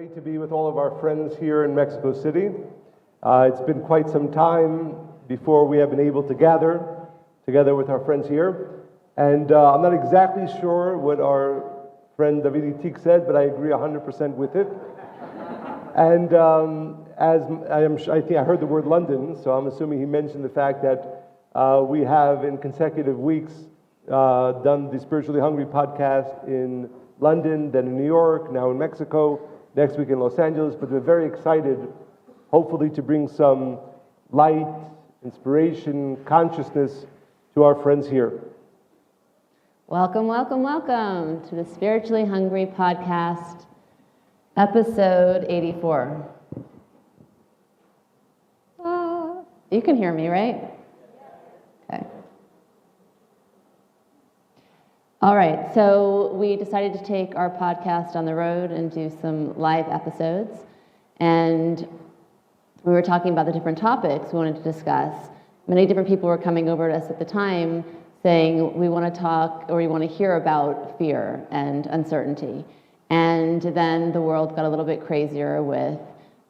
great to be with all of our friends here in Mexico City. It's been quite some time before we have been able to gather together with our friends here. And I'm not exactly sure what our friend David Itik said, but I agree 100% with it. And I think I heard the word London, so I'm assuming he mentioned the fact that we have in consecutive weeks done the Spiritually Hungry podcast in London, then in New York, now in Mexico, next week in Los Angeles. But we're very excited, hopefully, to bring some light, inspiration, consciousness to our friends here. Welcome, welcome, welcome to the Spiritually Hungry podcast, episode 84. You can hear me, right? Okay. All right, so we decided to take our podcast on the road and do some live episodes. And we were talking about the different topics we wanted to discuss. Many different people were coming over to us at the time saying, we want to talk or we want to hear about fear and uncertainty. And then the world got a little bit crazier with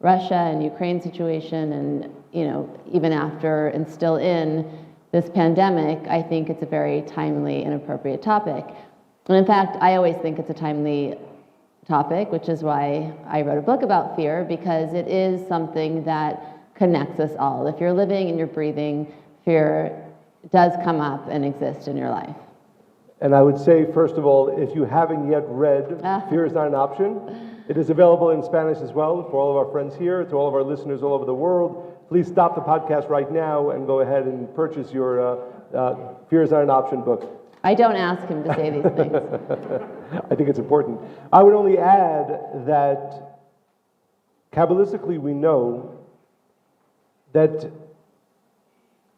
Russia and Ukraine situation, and even after and still in this pandemic, I think it's a very timely and appropriate topic. And in fact, I always think it's a timely topic, which is why I wrote a book about fear, because it is something that connects us all. If you're living and you're breathing, fear does come up and exist in your life. And I would say, first of all, if you haven't yet read Fear is Not an Option, it is available in Spanish as well for all of our friends here, to all of our listeners all over the world. Please stop the podcast right now and go ahead and purchase your Fear is Not an Option book. I don't ask him to say these things. I think it's important. I would only add that Kabbalistically we know that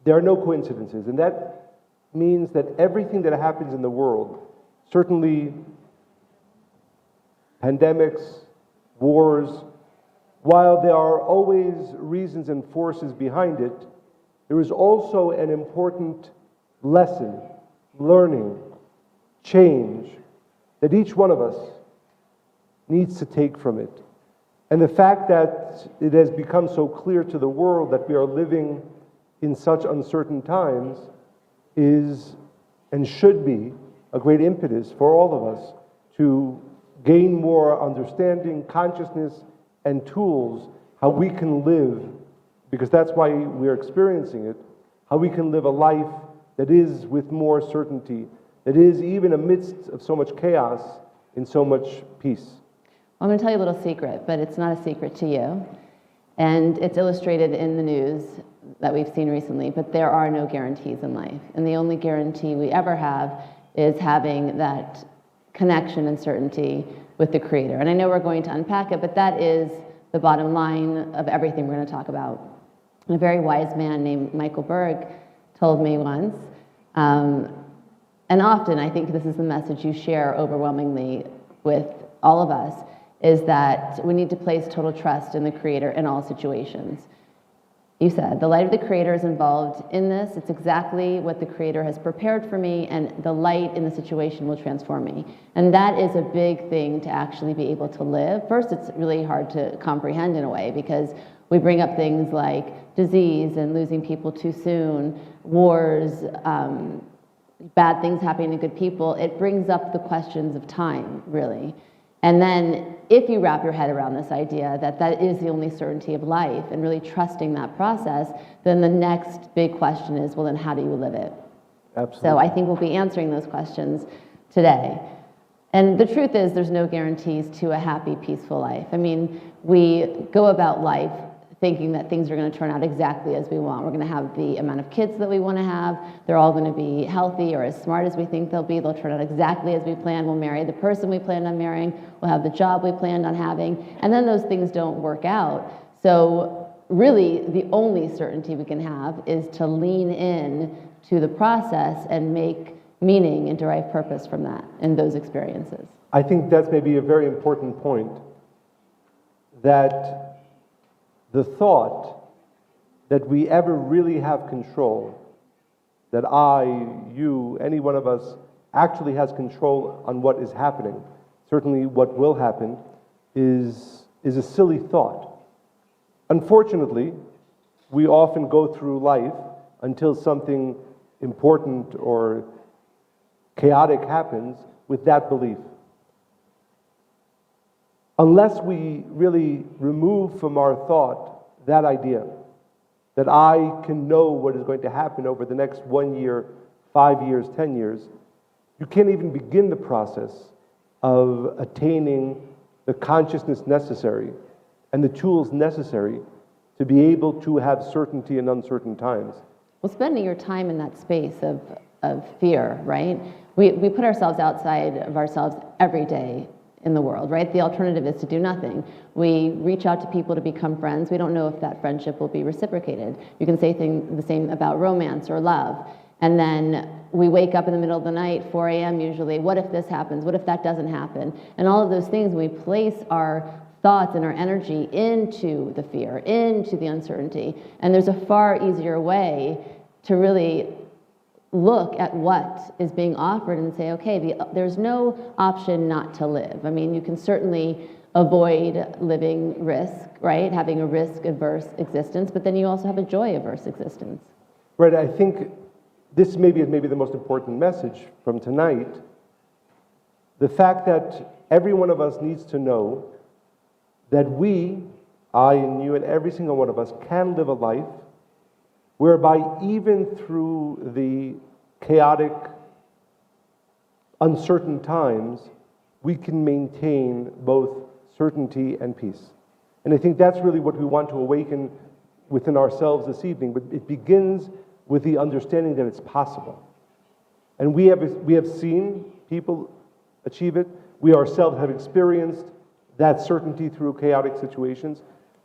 there are no coincidences, and that means that everything that happens in the world, certainly pandemics, wars, while there are always reasons and forces behind it, there is also an important lesson, learning, change that each one of us needs to take from it. And the fact that it has become so clear to the world that we are living in such uncertain times is and should be a great impetus for all of us to gain more understanding, consciousness, and tools how we can live, because that's why we're experiencing it, how we can live a life that is with more certainty, that is even amidst of so much chaos, in so much peace. I'm going to tell you a little secret, but it's not a secret to you. And it's illustrated in the news that we've seen recently, but there are no guarantees in life. And the only guarantee we ever have is having that connection and certainty with the Creator. And I know we're going to unpack it, but that is the bottom line of everything we're going to talk about. And a very wise man named Michael Berg told me once, and often I think this is the message you share overwhelmingly with all of us, is that we need to place total trust in the Creator in all situations. You said, the light of the Creator is involved in this. It's exactly what the Creator has prepared for me, and the light in the situation will transform me. And that is a big thing to actually be able to live. First, it's really hard to comprehend in a way, because we bring up things like disease and losing people too soon, wars, bad things happening to good people. It brings up the questions of time, really. And then if you wrap your head around this idea that that is the only certainty of life and really trusting that process, then the next big question is, well, then how do you live it? Absolutely. So I think we'll be answering those questions today. And the truth is, there's no guarantees to a happy, peaceful life. I mean, we go about life thinking that things are going to turn out exactly as we want. We're going to have the amount of kids that we want to have. They're all going to be healthy or as smart as we think they'll be. They'll turn out exactly as we planned. We'll marry the person we planned on marrying. We'll have the job we planned on having. And then those things don't work out. So really, the only certainty we can have is to lean in to the process and make meaning and derive purpose from that and those experiences. I think that's maybe a very important point, that the thought that we ever really have control, that I, you, any one of us actually has control on what is happening, certainly what will happen, is is a silly thought. Unfortunately, we often go through life until something important or chaotic happens with that belief. Unless we really remove from our thought that idea that I can know what is going to happen over the next 1 year, 5 years, 10 years, you can't even begin the process of attaining the consciousness necessary and the tools necessary to be able to have certainty in uncertain times. Well, spending your time in that space of fear, right? We put ourselves outside of ourselves every day in the world, right? The alternative is to do nothing. We reach out to people to become friends. We don't know if that friendship will be reciprocated. You can say the same about romance or love. And then we wake up in the middle of the night, 4 a.m. usually, what if this happens? What if that doesn't happen? And all of those things, we place our thoughts and our energy into the fear, into the uncertainty. And there's a far easier way to really look at what is being offered and say, okay, there's no option not to live. I mean, you can certainly avoid living risk, right? Having a risk-averse existence, but then you also have a joy-averse existence. Right, I think this maybe is the most important message from tonight. The fact that every one of us needs to know that we, I and you and every single one of us, can live a life whereby even through the chaotic, uncertain times, we can maintain both certainty and peace. And I think that's really what we want to awaken within ourselves this evening. But it begins with the understanding that it's possible. And we have seen people achieve it. We ourselves have experienced that certainty through chaotic situations.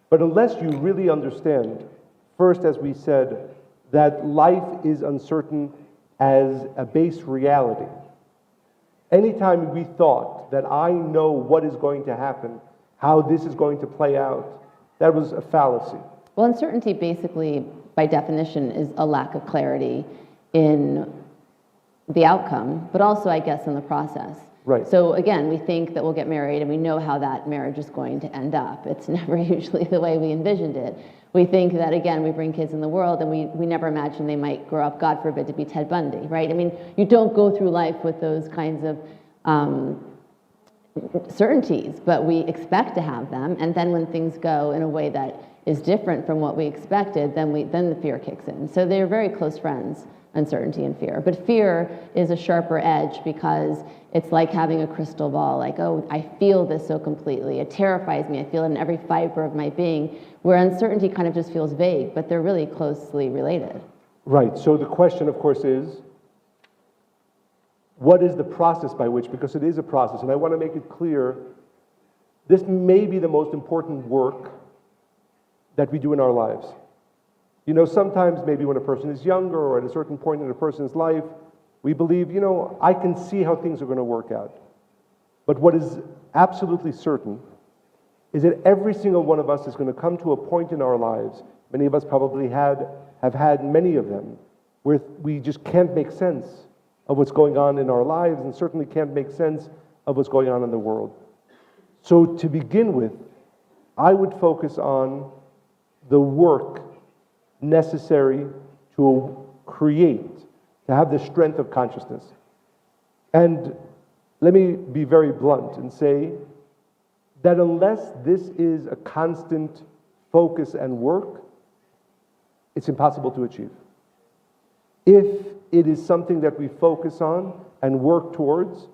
But unless you really understand, first, as we said, that life is uncertain as a base reality. Anytime we thought that I know what is going to happen, how this is going to play out, that was a fallacy. Well, uncertainty basically, by definition, is a lack of clarity in the outcome, but also, I guess, in the process. Right. So again, we think that we'll get married and we know how that marriage is going to end up. It's never usually the way we envisioned it. We think that, again, we bring kids in the world and we never imagine they might grow up, God forbid, to be Ted Bundy, right? I mean, you don't go through life with those kinds of certainties, but we expect to have them. And then when things go in a way that is different from what we expected, then the fear kicks in. So they're very close friends, uncertainty and fear. But fear is a sharper edge because it's like having a crystal ball, like, oh, I feel this so completely. It terrifies me. I feel it in every fiber of my being, where uncertainty kind of just feels vague, but they're really closely related. Right. So the question, of course, is, what is the process by which, because it is a process, and I want to make it clear, this may be the most important work that we do in our lives. You know, sometimes maybe when a person is younger or at a certain point in a person's life, we believe, you know, I can see how things are going to work out. But what is absolutely certain is that every single one of us is going to come to a point in our lives, many of us probably have had many of them, where we just can't make sense of what's going on in our lives and certainly can't make sense of what's going on in the world. So to begin with, I would focus on the work necessary to create, to have the strength of consciousness. And let me be very blunt and say that unless this is a constant focus and work, it's impossible to achieve. If it is something that we focus on and work towards,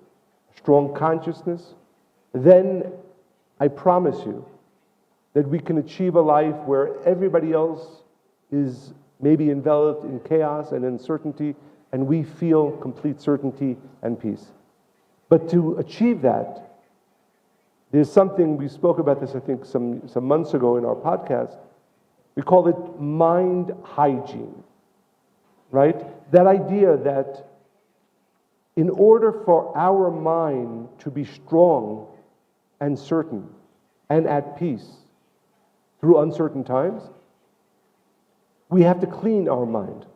strong consciousness, then I promise you that we can achieve a life where everybody else is maybe enveloped in chaos and uncertainty, and we feel complete certainty and peace. But to achieve that, there's something, we spoke about this, I think, some months ago in our podcast. We call it mind hygiene, right? That idea that in order for our mind to be strong and certain and at peace through uncertain times, we have to clean our mind.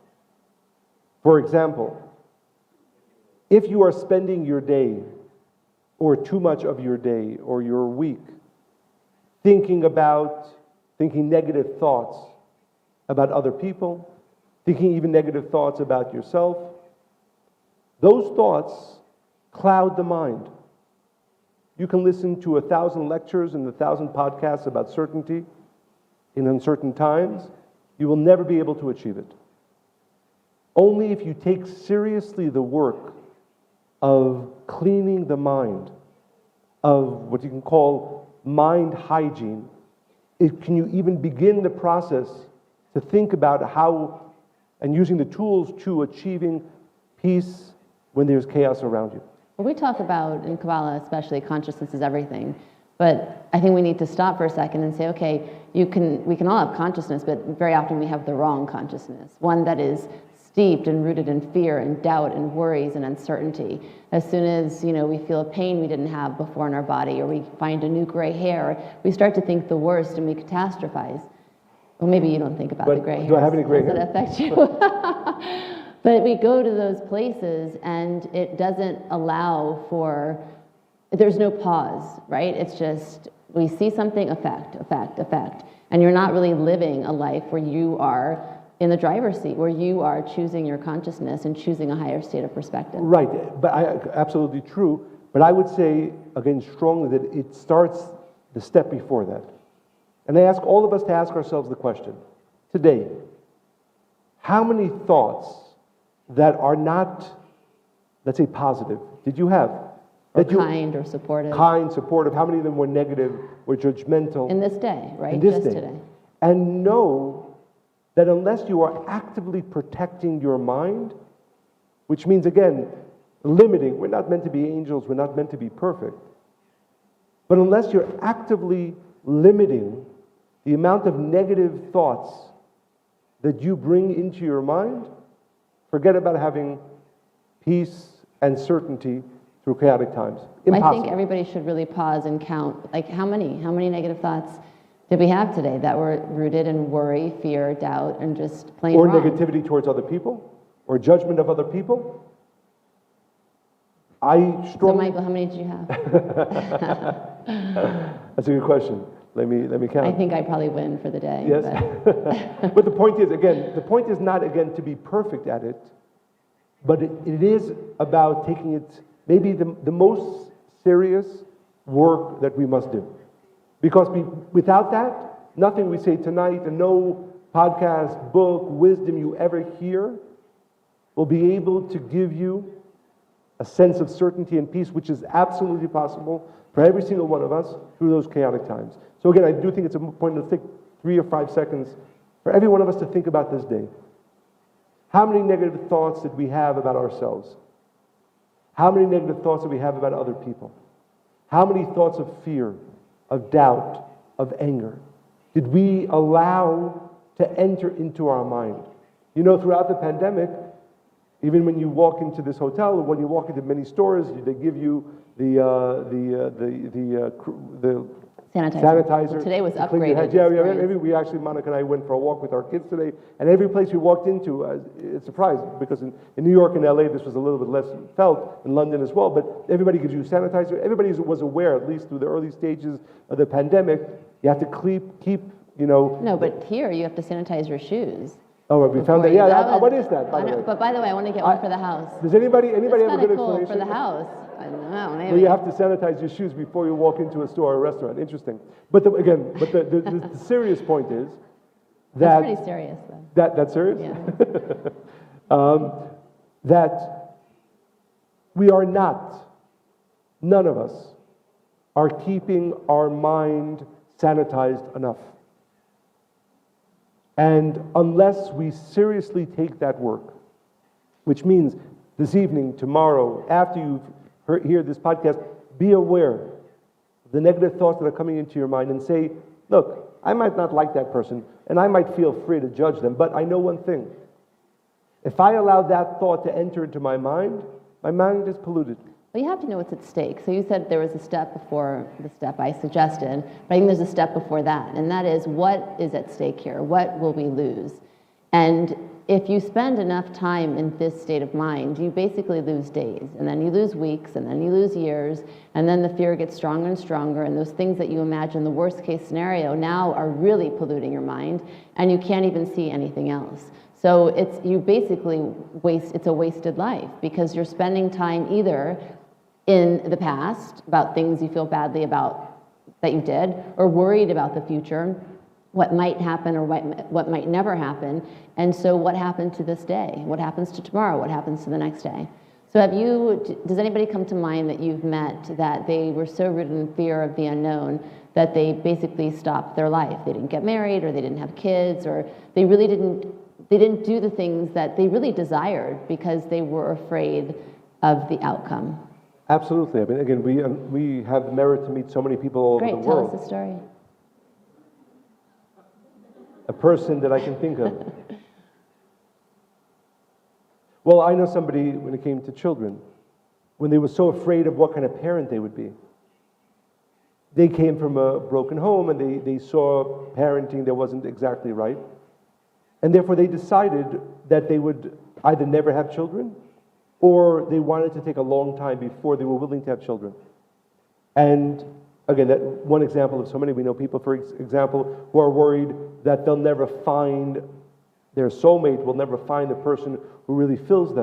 For example, if you are spending your day, or too much of your day, or your week, thinking negative thoughts about other people, thinking even negative thoughts about yourself. Those thoughts cloud the mind. You can listen to 1,000 lectures and 1,000 podcasts about certainty in uncertain times. You will never be able to achieve it. Only if you take seriously the work of cleaning the mind, of what you can call mind hygiene, can you even begin the process to think about how, and using the tools to achieving peace when there's chaos around you. Well, we talk about, in Kabbalah especially, consciousness is everything. But I think we need to stop for a second and say, okay, we can all have consciousness, but very often we have the wrong consciousness. One that is steeped and rooted in fear and doubt and worries and uncertainty. As soon as we feel a pain we didn't have before in our body, or we find a new gray hair, we start to think the worst and we catastrophize. Well, maybe you don't think about the gray hair. Do I have any gray hair? Does that affect you? But we go to those places and it doesn't allow for, there's no pause, right? It's just, we see something, effect. And you're not really living a life where you are in the driver's seat, where you are choosing your consciousness and choosing a higher state of perspective. Right, but absolutely true. But I would say, again, strongly that it starts the step before that. And I ask all of us to ask ourselves the question, today, how many thoughts that are not, let's say, positive, did you have? Or kind or supportive. Kind, supportive. How many of them were negative, were judgmental? In this day, right? In this Just day. today. And know that unless you are actively protecting your mind, which means, again, limiting, we're not meant to be angels, we're not meant to be perfect, but unless you're actively limiting the amount of negative thoughts that you bring into your mind, forget about having peace and certainty through chaotic times. Impossible. I think everybody should really pause and count, like how many negative thoughts did we have today that were rooted in worry, fear, doubt, and just plain or wrong? Negativity towards other people, or judgment of other people. So Michael, how many did you have? That's a good question. Let me count. I think I probably win for the day. Yes. But, But the point is not, again, to be perfect at it, but it is about taking it, maybe the most serious work that we must do. Because without that, nothing we say tonight and no podcast, book, wisdom you ever hear will be able to give you a sense of certainty and peace, which is absolutely possible for every single one of us through those chaotic times. So again, I do think it's a point to take 3 or 5 seconds for every one of us to think about this day. How many negative thoughts did we have about ourselves? How many negative thoughts did we have about other people? How many thoughts of fear, of doubt, of anger did we allow to enter into our mind? You know, throughout the pandemic, even when you walk into this hotel, or when you walk into many stores, they give you the sanitizer. Well, today was to clean your upgraded. hands. Yeah, we actually, Monica and I went for a walk with our kids today, and every place we walked into, it's surprised, because in New York and LA this was a little bit less felt, in London as well, but everybody gives you sanitizer. Everybody was aware, at least through the early stages of the pandemic, you have to keep No, but here you have to sanitize your shoes. Oh, we found that. Yeah, what is that, by the way? But by the way, I want to get one for the house. Does anybody have a good explanation? Cool for the house. I don't know, maybe. So you have to sanitize your shoes before you walk into a store or a restaurant. Interesting. But the serious point is that... That's pretty serious, though. That's serious? Yeah. That we are not, none of us, are keeping our mind sanitized enough. And unless we seriously take that work, which means this evening, tomorrow, after you hear this podcast, be aware of the negative thoughts that are coming into your mind and say, look, I might not like that person, and I might feel free to judge them, but I know one thing. If I allow that thought to enter into my mind is polluted. Well, you have to know what's at stake. So you said there was a step before the step I suggested, but I think there's a step before that, and that is what is at stake here? What will we lose? And if you spend enough time in this state of mind, you basically lose days, and then you lose weeks, and then you lose years, and then the fear gets stronger and stronger, and those things that you imagine the worst case scenario now are really polluting your mind, and you can't even see anything else. So it's a wasted life, because you're spending time either in the past about things you feel badly about that you did, or worried about the future, what might happen or what might never happen. And so what happened to this day? What happens to tomorrow? What happens to the next day? So does anybody come to mind that you've met that they were so rooted in fear of the unknown that they basically stopped their life? They didn't get married, or they didn't have kids, or they didn't do the things that they really desired because they were afraid of the outcome. Absolutely. I mean, again, we have the merit to meet so many people all over the world. Great, tell us the story. A person that I can think of. Well, I know somebody when it came to children, when they were so afraid of what kind of parent they would be. They came from a broken home, and they saw parenting that wasn't exactly right. And therefore they decided that they would either never have children, or they wanted to take a long time before they were willing to have children. And again, that one example of so many. We know people, for example, who are worried that they'll never find their soulmate, will never find the person who really fulfills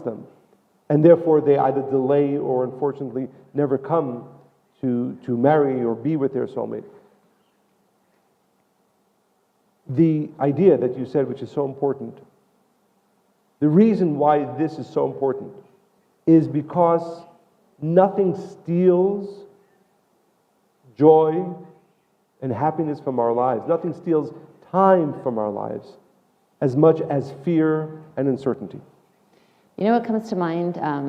them. And therefore they either delay or unfortunately never come to marry or be with their soulmate. The idea that you said, which is so important, the reason why this is so important is because nothing steals joy and happiness from our lives. Nothing steals time from our lives as much as fear and uncertainty. You know what comes to mind? I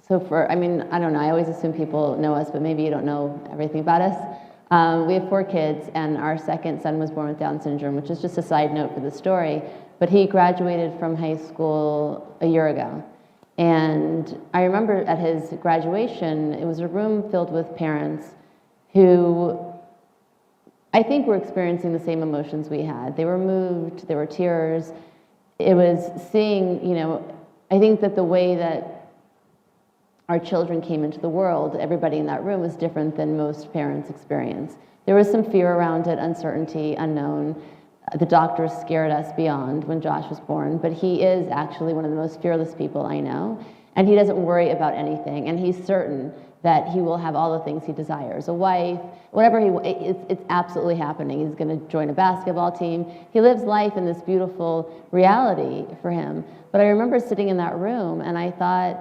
don't know, I always assume people know us, but maybe you don't know everything about us. We have 4 kids, and our second son was born with Down syndrome, which is just a side note for the story, but he graduated from high school a year ago. And I remember at his graduation, it was a room filled with parents who I think were experiencing the same emotions we had. They were moved, there were tears. It was seeing, I think that the way that our children came into the world, everybody in that room was different than most parents experience. There was some fear around it, uncertainty, unknown. The doctors scared us beyond when Josh was born, but he is actually one of the most fearless people I know, and he doesn't worry about anything, and he's certain that he will have all the things he desires, a wife, whatever it's absolutely happening. He's going to join a basketball team. He lives life in this beautiful reality for him. But I remember sitting in that room, and I thought,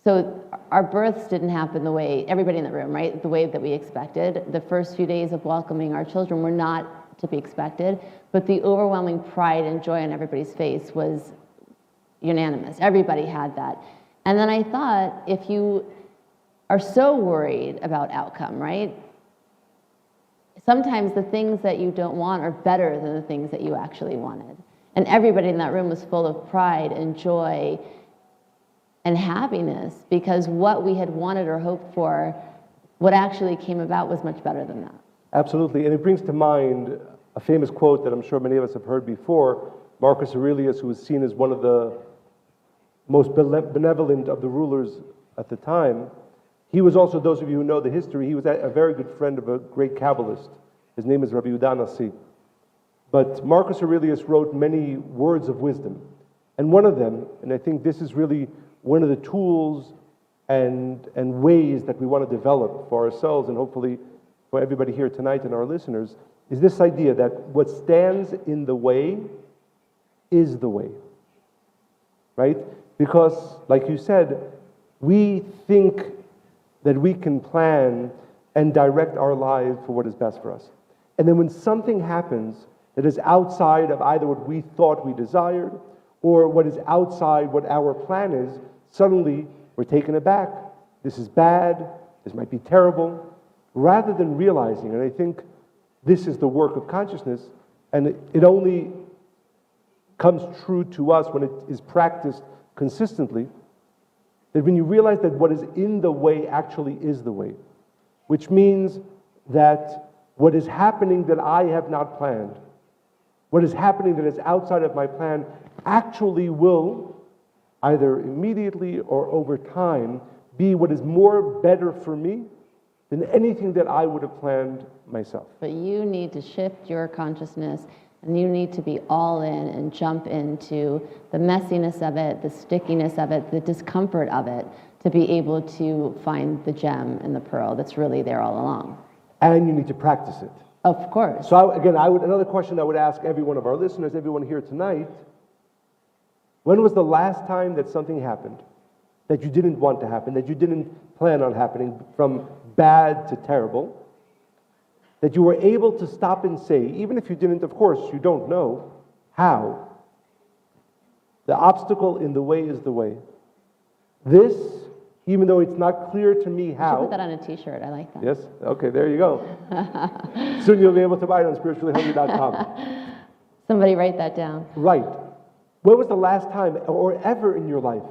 so our births didn't happen the way, everybody in that room, right, the way that we expected. The first few days of welcoming our children were not to be expected, but the overwhelming pride and joy on everybody's face was unanimous. Everybody had that. And then I thought, if you are so worried about outcome, right, sometimes the things that you don't want are better than the things that you actually wanted. And everybody in that room was full of pride and joy and happiness, because what we had wanted or hoped for, what actually came about was much better than that. Absolutely, and it brings to mind a famous quote that I'm sure many of us have heard before. Marcus Aurelius, who was seen as one of the most benevolent of the rulers at the time, he was also, those of you who know the history, he was a very good friend of a great Kabbalist. His name is Rabbi Yehuda Nasi. But Marcus Aurelius wrote many words of wisdom. And one of them, and I think this is really one of the tools and ways that we want to develop for ourselves and hopefully for everybody here tonight and our listeners, is this idea that what stands in the way is the way. Right? Because, like you said, we think that we can plan and direct our lives for what is best for us. And then when something happens that is outside of either what we thought we desired or what is outside what our plan is, suddenly we're taken aback. This is bad, this might be terrible, rather than realizing, and I think this is the work of consciousness, and it only comes true to us when it is practiced consistently, that when you realize that what is in the way actually is the way, which means that what is happening that I have not planned, what is happening that is outside of my plan actually will, either immediately or over time, be what is more better for me than anything that I would have planned myself. But you need to shift your consciousness, and you need to be all in and jump into the messiness of it, the stickiness of it, the discomfort of it, to be able to find the gem and the pearl that's really there all along. And you need to practice it. Of course. So another question I would ask every one of our listeners, everyone here tonight, when was the last time that something happened that you didn't want to happen, that you didn't plan on happening, from bad to terrible, that you were able to stop and say, even if you didn't, of course, you don't know how, the obstacle in the way is the way. This, even though it's not clear to me You should how. put that on a t-shirt. I like that. Yes? Okay, there you go. Soon you'll be able to buy it on spirituallyhungry.com. Somebody write that down. Right. When was the last time, or ever in your life,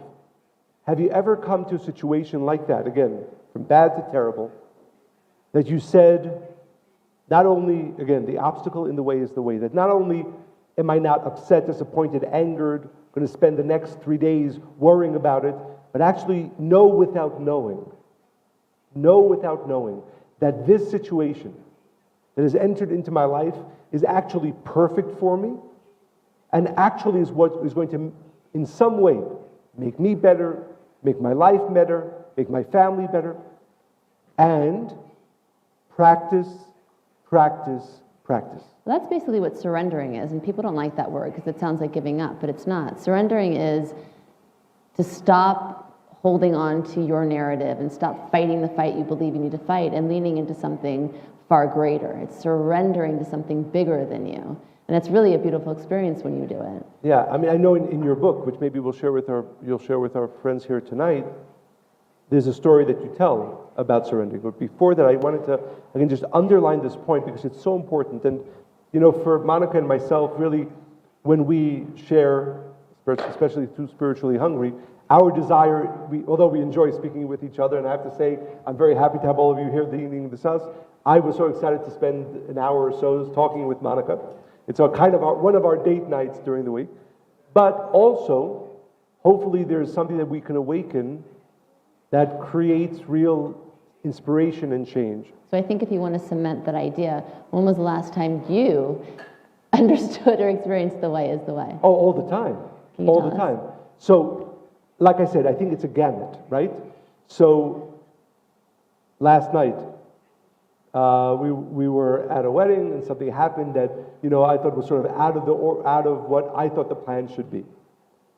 have you ever come to a situation like that, again, from bad to terrible, that you said, not only, again, the obstacle in the way is the way, that not only am I not upset, disappointed, angered, going to spend the next 3 days worrying about it, but actually know without knowing that this situation that has entered into my life is actually perfect for me, and actually is what is going to, in some way, make me better, make my life better, make my family better, and practice. Well, that's basically what surrendering is, and people don't like that word because it sounds like giving up, but it's not. Surrendering is to stop holding on to your narrative and stop fighting the fight you believe you need to fight and leaning into something far greater. It's surrendering to something bigger than you. And it's really a beautiful experience when you do it. Yeah, I mean, I know in your book, which maybe you'll share with our friends here tonight, there's a story that you tell about surrendering. But before that, I wanted to, again, just underline this point because it's so important. And, you know, for Monica and myself, really, when we share, especially through Spiritually Hungry, our desire, although we enjoy speaking with each other, and I have to say, I'm very happy to have all of you here the evening this house. I was so excited to spend an hour or so talking with Monica. It's one of our date nights during the week. But also, hopefully there's something that we can awaken that creates real inspiration and change. So I think if you want to cement that idea, when was the last time you understood or experienced the way is the way? Oh, all the time. Can you All tell the us? time. So, like I said, I think it's a gamut, right? So, last night, we were at a wedding and something happened that, you know, I thought was sort of out of what I thought the plan should be.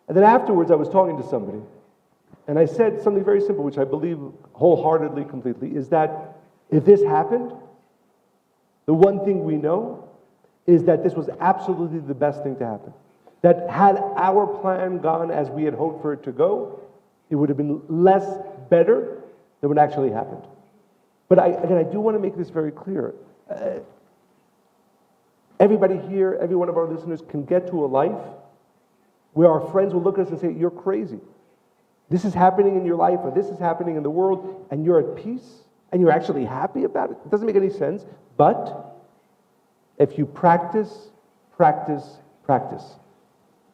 And then afterwards, I was talking to somebody, and I said something very simple, which I believe wholeheartedly, completely, is that if this happened, the one thing we know is that this was absolutely the best thing to happen. That had our plan gone as we had hoped for it to go, it would have been less better than what actually happened. But I do want to make this very clear. Everybody here, every one of our listeners can get to a life where our friends will look at us and say, you're crazy. This is happening in your life, or this is happening in the world, and you're at peace, and you're actually happy about it. It doesn't make any sense. But if you practice.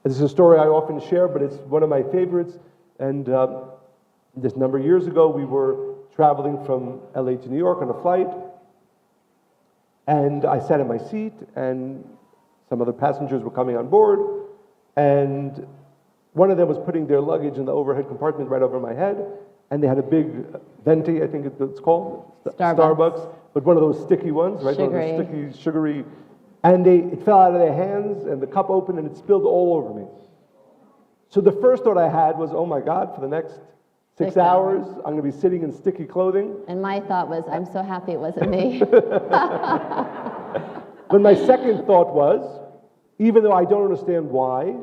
This is a story I often share, but it's one of my favorites. And this number of years ago, we were traveling from LA to New York on a flight, and I sat in my seat, and some other passengers were coming on board, and one of them was putting their luggage in the overhead compartment right over my head, and they had a big venti, I think it's called, Starbucks, but one of those sticky ones, right? Sugary. One of those sticky, sugary, and it fell out of their hands, and the cup opened, and it spilled all over me. So the first thought I had was, oh my God, for the next 6 hours, I'm going to be sitting in sticky clothing. And my thought was, I'm so happy it wasn't me. But my second thought was, even though I don't understand why,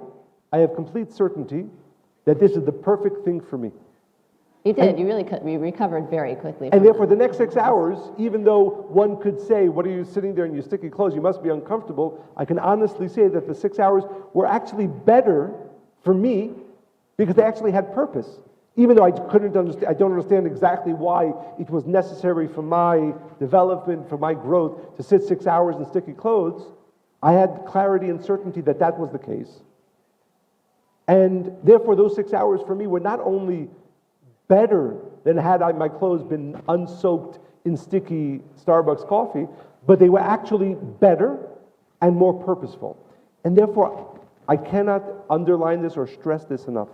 I have complete certainty that this is the perfect thing for me. You did. You recovered very quickly. And therefore, the next 6 hours, even though one could say, what are you sitting there in your sticky clothes? You must be uncomfortable. I can honestly say that the 6 hours were actually better for me because they actually had purpose. Even though I don't understand exactly why it was necessary for my development, for my growth, to sit 6 hours in sticky clothes, I had clarity and certainty that that was the case. And therefore, those 6 hours for me were not only better than had my clothes been unsoaked in sticky Starbucks coffee, but they were actually better and more purposeful. And therefore, I cannot underline this or stress this enough.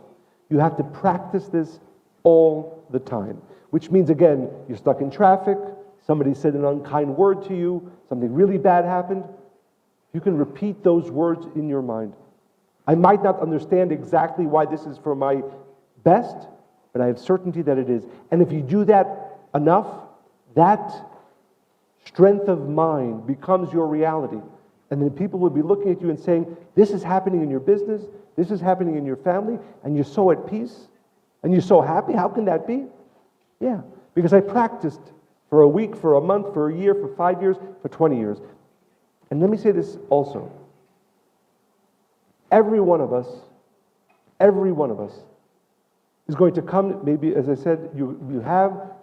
You have to practice this all the time, which means, again, you're stuck in traffic, somebody said an unkind word to you, something really bad happened. You can repeat those words in your mind. I might not understand exactly why this is for my best, but I have certainty that it is. And if you do that enough, that strength of mind becomes your reality. And then people will be looking at you and saying, this is happening in your business, this is happening in your family, and you're so at peace, and you're so happy. How can that be? Yeah, because I practiced for a week, for a month, for a year, for 5 years, for 20 years. And let me say this also. Every one of us is going to come, maybe as I said, you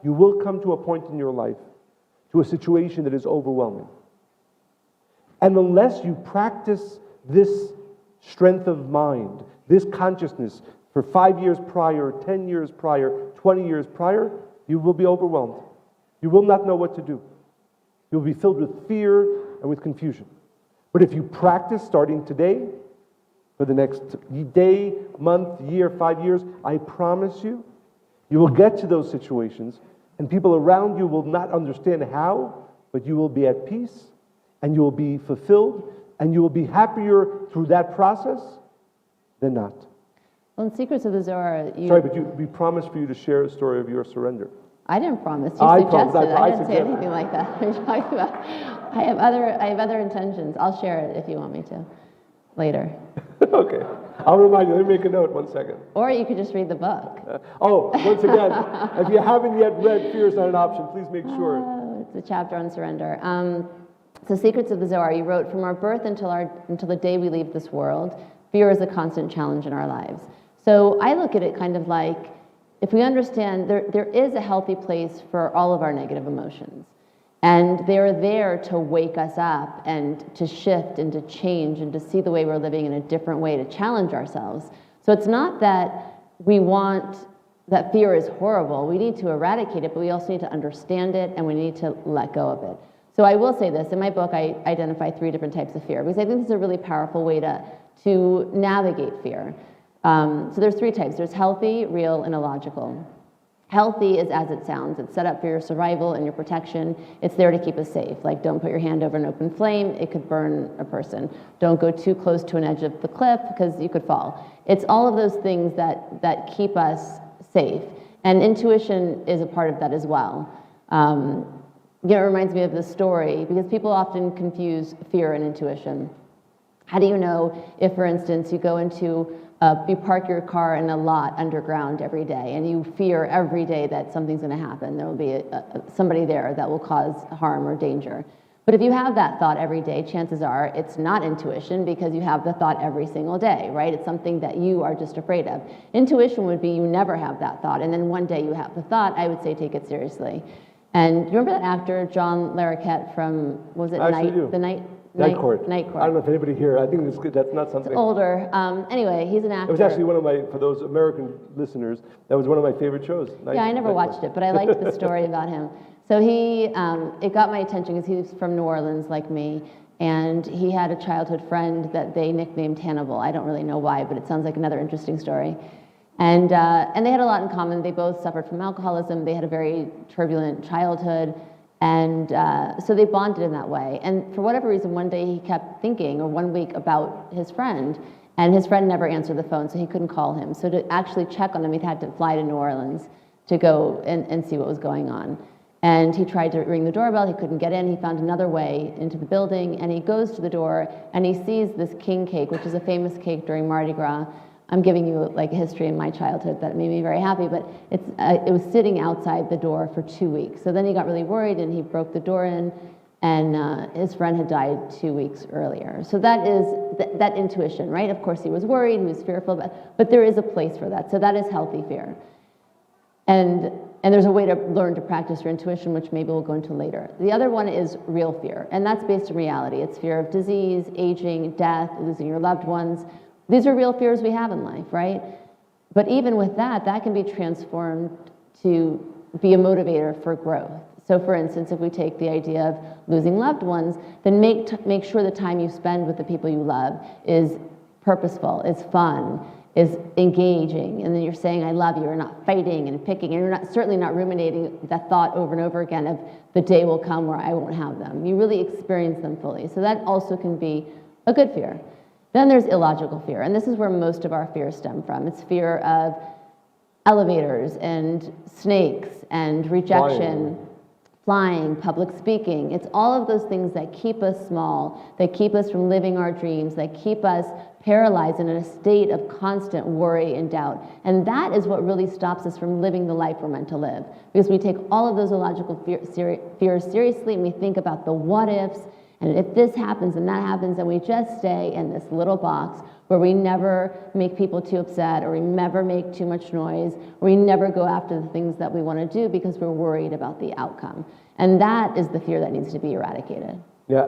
will come to a point in your life, to a situation that is overwhelming. And unless you practice this strength of mind, this consciousness for 5 years prior, 10 years prior, 20 years prior, you will be overwhelmed. You will not know what to do. You'll be filled with fear and with confusion. But if you practice starting today, for the next day, month, year, 5 years, I promise you, you will get to those situations, and people around you will not understand how, but you will be at peace, and you will be fulfilled, and you will be happier through that process than not. Well, in Secrets of the Zohar, Sorry, but we promised for you to share a story of your surrender. I didn't promise. You I suggested. promised. I didn't say anything like that. What are you talking about? I have other intentions. I'll share it if you want me to later. Okay. I'll remind you. Let me make a note 1 second. Or you could just read the book. Once again, if you haven't yet read Fear is Not an Option, please make sure. It's a chapter on surrender. So Secrets of the Zohar, you wrote, from our birth until the day we leave this world, fear is a constant challenge in our lives. So I look at it kind of like, if we understand there is a healthy place for all of our negative emotions. And they're there to wake us up and to shift and to change and to see the way we're living in a different way, to challenge ourselves. So it's not that we want, that fear is horrible. We need to eradicate it, but we also need to understand it and we need to let go of it. So I will say this, in my book I identify 3 different types of fear because I think this is a really powerful way to navigate fear. So there's 3 types. There's healthy, real, and illogical. Healthy is as it sounds. It's set up for your survival and your protection. It's there to keep us safe. Like, don't put your hand over an open flame. It could burn a person. Don't go too close to an edge of the cliff because you could fall. It's all of those things that keep us safe. And intuition is a part of that as well. It reminds me of this story because people often confuse fear and intuition. How do you know if, for instance, you go into you park your car in a lot underground every day and you fear every day that something's going to happen. There will be somebody there that will cause harm or danger. But if you have that thought every day, chances are it's not intuition because you have the thought every single day, right? It's something that you are just afraid of. Intuition would be you never have that thought, and then one day you have the thought. I would say take it seriously. And you remember that actor, John Larroquette from, what was it, Night Court. I don't know if anybody here, I think that's not something. It's older. Anyway, he's an actor. It was actually one of my, for those American listeners, that was one of my favorite shows. Yeah, I never watched it, but I liked the story about him. So it got my attention because he's from New Orleans like me, and he had a childhood friend that they nicknamed Hannibal. I don't really know why, but it sounds like another interesting story. And they had a lot in common. They both suffered from alcoholism. They had a very turbulent childhood. And so they bonded in that way. And for whatever reason, one day he kept thinking, or 1 week, about his friend. And his friend never answered the phone, so he couldn't call him. So to actually check on him, he had to fly to New Orleans to go and see what was going on. And he tried to ring the doorbell. He couldn't get in. He found another way into the building. And he goes to the door, and he sees this king cake, which is a famous cake during Mardi Gras. I'm giving you like a history in my childhood that made me very happy, but it was sitting outside the door for 2 weeks. So then he got really worried and he broke the door in, and his friend had died 2 weeks earlier. So that is that intuition, right? Of course he was worried, he was fearful, but there is a place for that. So that is healthy fear. And And there's a way to learn to practice your intuition, which maybe we'll go into later. The other one is real fear, and that's based in reality. It's fear of disease, aging, death, losing your loved ones. These are real fears we have in life, right? But even with that, that can be transformed to be a motivator for growth. So for instance, if we take the idea of losing loved ones, then make sure the time you spend with the people you love is purposeful, is fun, is engaging, and then you're saying I love you, you're not fighting and picking, and you're certainly not ruminating that thought over and over again of the day will come where I won't have them. You really experience them fully. So that also can be a good fear. Then there's illogical fear, and this is where most of our fears stem from. It's fear of elevators and snakes and rejection, flying, public speaking. It's all of those things that keep us small, that keep us from living our dreams, that keep us paralyzed in a state of constant worry and doubt. And that is what really stops us from living the life we're meant to live. Because we take all of those illogical fears seriously, and we think about the what ifs, and if this happens and that happens, and we just stay in this little box where we never make people too upset, or we never make too much noise, or we never go after the things that we want to do because we're worried about the outcome. And that is the fear that needs to be eradicated. Yeah,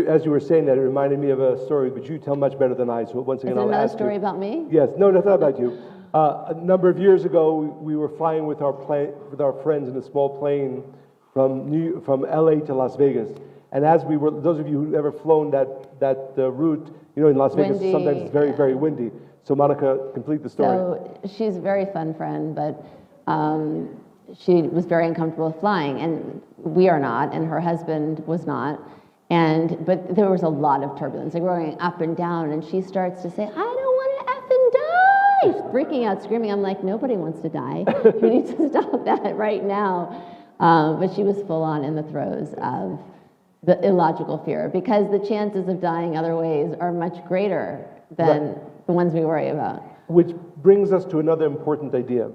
as you were saying that, it reminded me of a story, but you tell much better than I, so once again, Is it I'll another ask story you. about me? Yes, no, that's not about you. A number of years ago, we were flying with our friends in a small plane from LA to Las Vegas. And as we were, those of you who've ever flown that route, you know, in Las Vegas, Windy, sometimes it's very, very windy. So Monica, complete the story. So she's a very fun friend, but she was very uncomfortable with flying, and we are not, and her husband was not. But there was a lot of turbulence, like going up and down, and she starts to say, I don't want to effing die! She's freaking out, screaming. I'm like, nobody wants to die. You need to stop that right now. But she was full on in the throes of the illogical fear, because the chances of dying other ways are much greater than the ones we worry about. Which brings us to another important idea,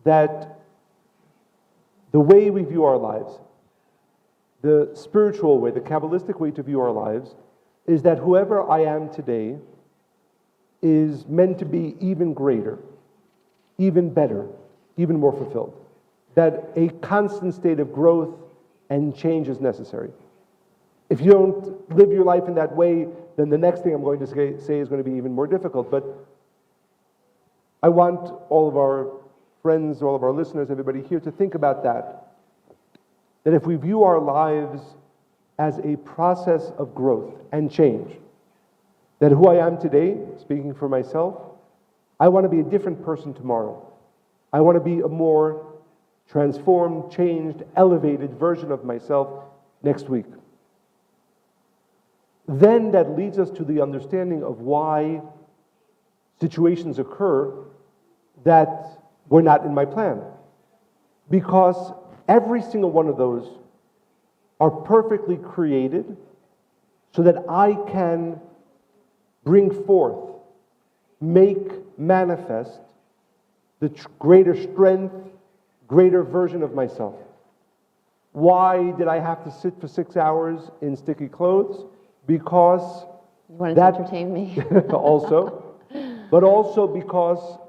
that the way we view our lives, the spiritual way, the Kabbalistic way to view our lives, is that whoever I am today is meant to be even greater, even better, even more fulfilled. That a constant state of growth and change is necessary. If you don't live your life in that way, then the next thing I'm going to say is going to be even more difficult. But I want all of our friends, all of our listeners, everybody here to think about that. That if we view our lives as a process of growth and change, that who I am today, speaking for myself, I want to be a different person tomorrow. I want to be a more transformed, changed, elevated version of myself next week. Then that leads us to the understanding of why situations occur that were not in my plan. Because every single one of those are perfectly created so that I can bring forth, make manifest the greater strength, greater version of myself. Why did I have to sit for 6 hours in sticky clothes? Because you wanted to entertain me. also, but also because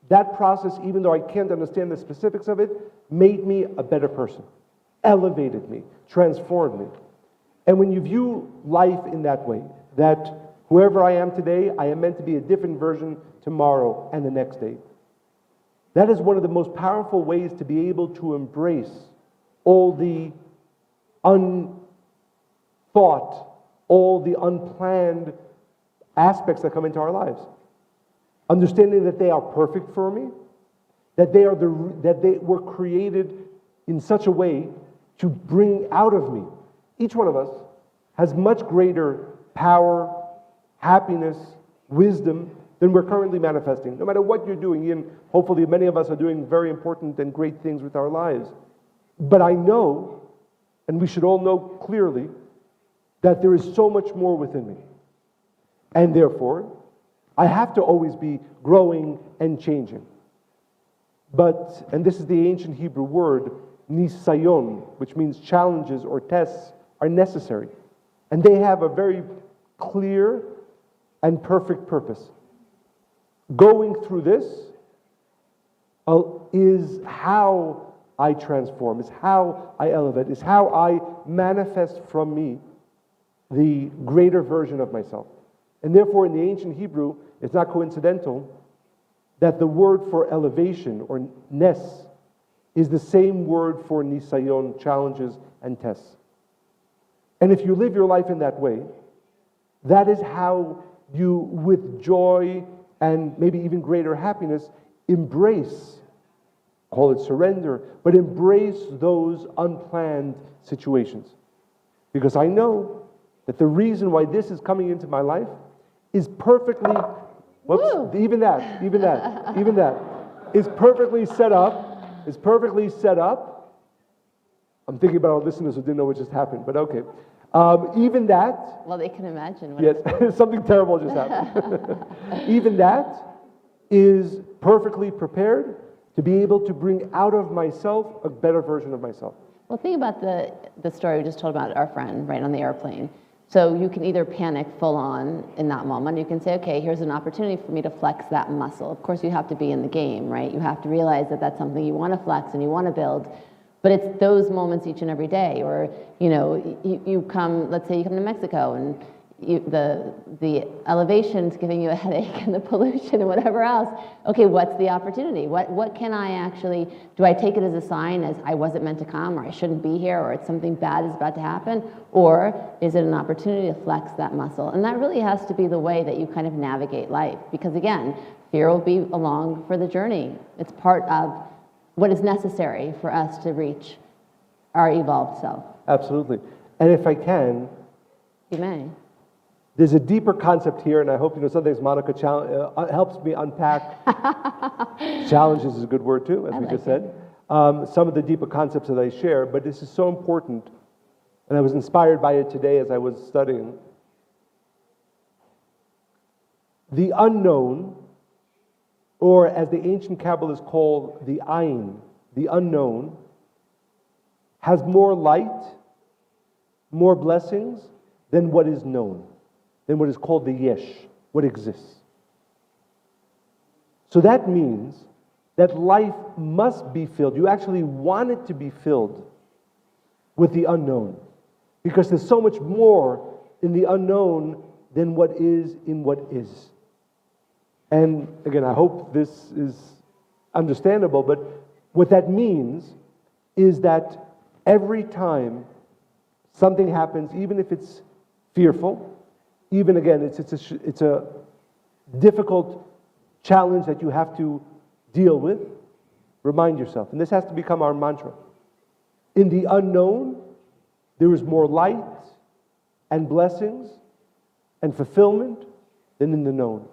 that process, even though I can't understand the specifics of it, made me a better person, elevated me, transformed me. And when you view life in that way, that whoever I am today, I am meant to be a different version tomorrow and the next day. That is one of the most powerful ways to be able to embrace all the unthought, all the unplanned aspects that come into our lives. Understanding that they are perfect for me, that they were created in such a way to bring out of me. Each one of us has much greater power, happiness, wisdom than we're currently manifesting. No matter what you're doing, and hopefully many of us are doing very important and great things with our lives. But I know, and we should all know clearly, that there is so much more within me. And therefore, I have to always be growing and changing. But, and this is the ancient Hebrew word, nisayon, which means challenges or tests, are necessary. And they have a very clear and perfect purpose. Going through this is how I transform, is how I elevate, is how I manifest from me the greater version of myself. And therefore, in the ancient Hebrew, it's not coincidental that the word for elevation, or nes, is the same word for nisayon, challenges and tests. And if you live your life in that way, that is how you, with joy and maybe even greater happiness, embrace, call it surrender, but embrace those unplanned situations. Because I know that the reason why this is coming into my life is perfectly, even that, is perfectly set up. I'm thinking about our listeners who didn't know what just happened, but okay. Even that. Well, they can imagine. Yes, something terrible just happened. Even that is perfectly prepared to be able to bring out of myself a better version of myself. Well, think about the story we just told about our friend, right, on the airplane. So you can either panic full on in that moment. You can say, okay, here's an opportunity for me to flex that muscle. Of course, you have to be in the game, right? You have to realize that that's something you want to flex and you want to build. But it's those moments each and every day. Or, you come, let's say you come to Mexico and the elevation's giving you a headache and the pollution and whatever else. Okay, what's the opportunity? What can I actually, do I take it as a sign as I wasn't meant to come, or I shouldn't be here, or it's something bad is about to happen? Or is it an opportunity to flex that muscle? And that really has to be the way that you kind of navigate life. Because again, fear will be along for the journey. It's part of what is necessary for us to reach our evolved self. Absolutely. And if I can, You may. there's a deeper concept here, and I hope sometimes Monica helps me unpack. Challenges is a good word too, as we just said. Some of the deeper concepts that I share, but this is so important, and I was inspired by it today as I was studying. The unknown, or as the ancient Kabbalists call the ayin, the unknown, has more light, more blessings than what is known, than what is called the yesh, what exists. So that means that life must be filled. You actually want it to be filled with the unknown, because there's so much more in the unknown than what is in what is. And again, I hope this is understandable, but what that means is that every time something happens, even if it's fearful, even again, it's a difficult challenge that you have to deal with, remind yourself, and this has to become our mantra. In the unknown, there is more light and blessings and fulfillment than in the known.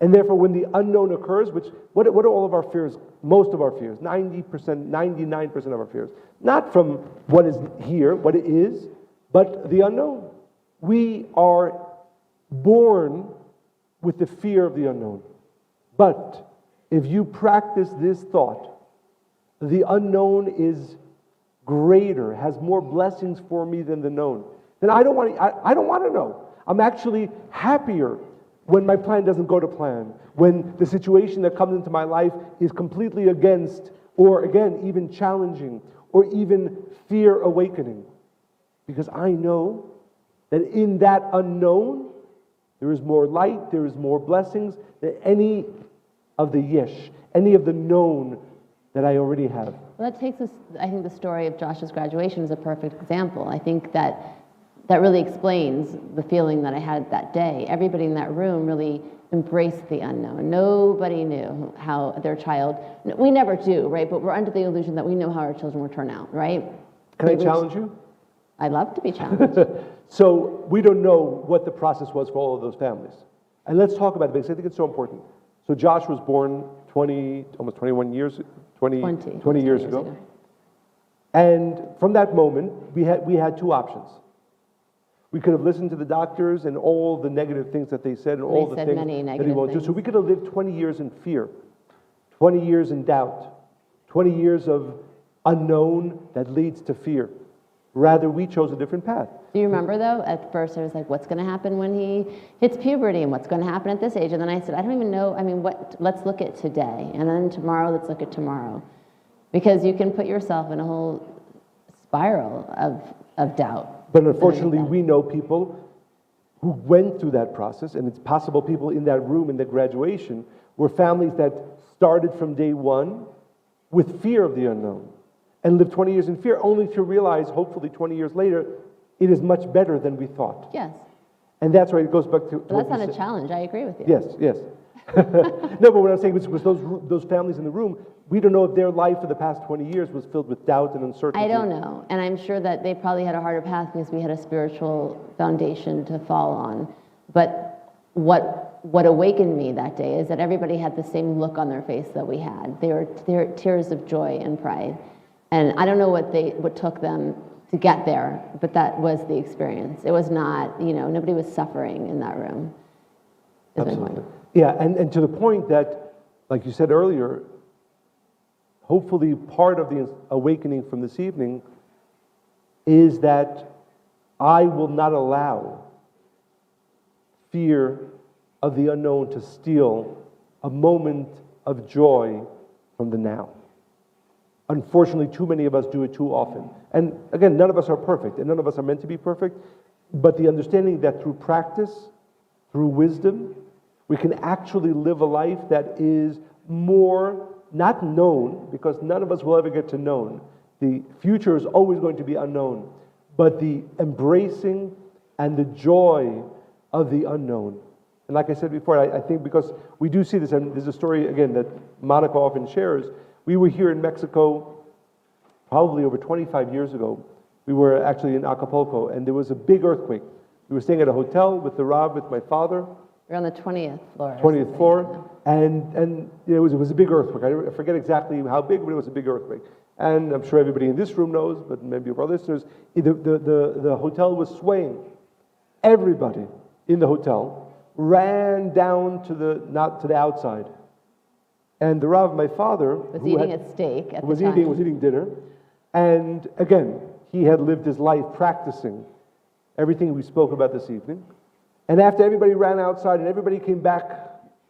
And therefore, when the unknown occurs, what are all of our fears, most of our fears, 90%, 99% of our fears, not from what is here, what it is, but the unknown. We are born with the fear of the unknown. But if you practice this thought, the unknown is greater, has more blessings for me than the known, then I don't want to know. I'm actually happier when my plan doesn't go to plan, when the situation that comes into my life is completely against, or again, even challenging, or even fear awakening. Because I know that in that unknown, there is more light, there is more blessings than any of the yesh, any of the known that I already have. Well, that takes us, I think the story of Josh's graduation is a perfect example. I think that really explains the feeling that I had that day. Everybody in that room really embraced the unknown. Nobody knew how their child, we never do, right? But we're under the illusion that we know how our children will turn out, right? Can I challenge you? I'd love to be challenged. So we don't know what the process was for all of those families. And let's talk about it, because I think it's so important. So Josh was born almost 21 years, 20 years ago. And from that moment, we had two options. We could have listened to the doctors and all the negative things that they said, and all the things that he won't do. So we could have lived 20 years in fear, 20 years in doubt, 20 years of unknown that leads to fear, Rather, we chose a different path. Do you remember, though, at first I was like, what's going to happen when he hits puberty and what's going to happen at this age? And then I said, I don't even know. I mean, let's look at today. And then tomorrow, let's look at tomorrow. Because you can put yourself in a whole spiral of doubt. But unfortunately, we know people who went through that process, and it's possible people in that room in the graduation were families that started from day one with fear of the unknown and lived 20 years in fear, only to realize, hopefully 20 years later, it is much better than we thought. Yes. And that's why it goes back to But that's not a challenge. I agree with you. Yes, yes. No, but what I'm saying is those families in the room, we don't know if their life for the past 20 years was filled with doubt and uncertainty. I don't know. And I'm sure that they probably had a harder path because we had a spiritual foundation to fall on. But what awakened me that day is that everybody had the same look on their face that we had. They were tears of joy and pride. And I don't know what took them to get there, but that was the experience. It was not, nobody was suffering in that room. Absolutely. Yeah, and to the point that, like you said earlier, hopefully part of the awakening from this evening is that I will not allow fear of the unknown to steal a moment of joy from the now. Unfortunately, too many of us do it too often. And again, none of us are perfect, and none of us are meant to be perfect, but the understanding that through practice, through wisdom, we can actually live a life that is more not known, because none of us will ever get to known. The future is always going to be unknown, but the embracing and the joy of the unknown. And like I said before, I think because we do see this, and there's a story, again, that Monica often shares. We were here in Mexico probably over 25 years ago. We were actually in Acapulco, and there was a big earthquake. We were staying at a hotel with the Rav, with my father. We're on the 20th floor. 20th floor, and it was a big earthquake. I forget exactly how big, but it was a big earthquake. And I'm sure everybody in this room knows, but maybe of our listeners, the hotel was swaying. Everybody in the hotel ran down not to the outside. And the Rav, my father, was eating a steak at the was time. Was eating dinner, and again, he had lived his life practicing everything we spoke about this evening. And after everybody ran outside and everybody came back,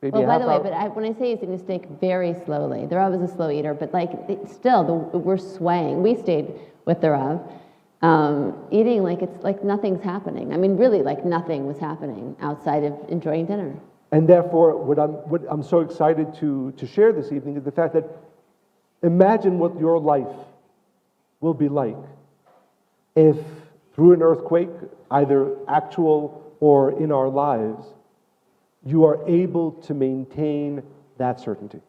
maybe by the way, but when I say he's eating a steak very slowly, the Rav was a slow eater, but we're swaying. We stayed with the Rav, eating like it's like nothing's happening. I mean, really, like nothing was happening outside of enjoying dinner. And therefore, what I'm so excited to share this evening is the fact that imagine what your life will be like if through an earthquake, either actual or in our lives, you are able to maintain that certainty.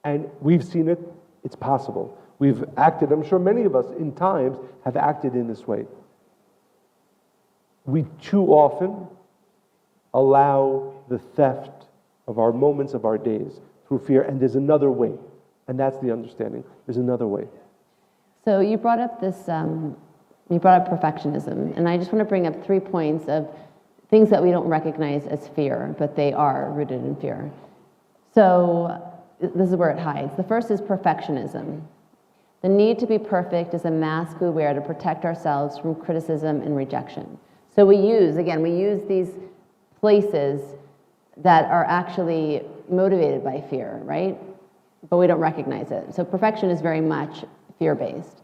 And we've seen it, it's possible. We've acted, I'm sure many of us in times have acted in this way. We too often allow the theft of our moments of our days through fear, and there's another way, and that's the understanding. There's another way. So you brought up perfectionism, and I just want to bring up 3 points of things that we don't recognize as fear, but they are rooted in fear. So this is where it hides. The first is perfectionism. The need to be perfect is a mask we wear to protect ourselves from criticism and rejection. So we use these places that are actually motivated by fear, right? But we don't recognize it. So perfection is very much fear-based.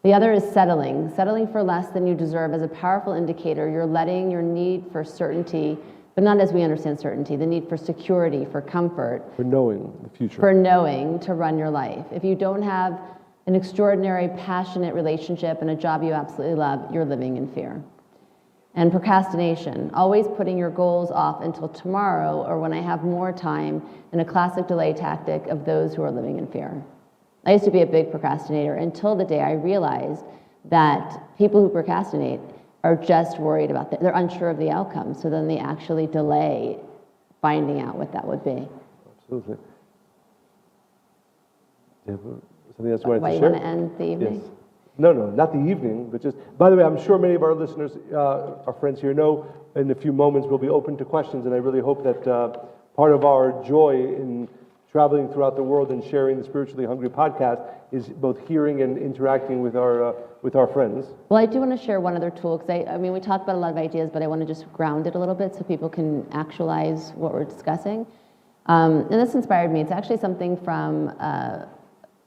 The other is settling. Settling for less than you deserve is a powerful indicator. You're letting your need for certainty, but not as we understand certainty, the need for security, for comfort. For knowing the future. For knowing to run your life. If you don't have an extraordinary, passionate relationship and a job you absolutely love, you're living in fear. And procrastination, always putting your goals off until tomorrow or when I have more time, and a classic delay tactic of those who are living in fear. I used to be a big procrastinator until the day I realized that people who procrastinate are just worried about they're unsure of the outcome, so then they actually delay finding out what that would be. Absolutely. Something else you wanted to share? Why you want to end the evening? Yes. No, not the evening, but just, by the way, I'm sure many of our listeners, our friends here know, in a few moments we'll be open to questions, and I really hope that part of our joy in traveling throughout the world and sharing the Spiritually Hungry podcast is both hearing and interacting with our friends. Well, I do want to share one other tool, because I mean, we talked about a lot of ideas, but I want to just ground it a little bit so people can actualize what we're discussing. And this inspired me. It's actually something from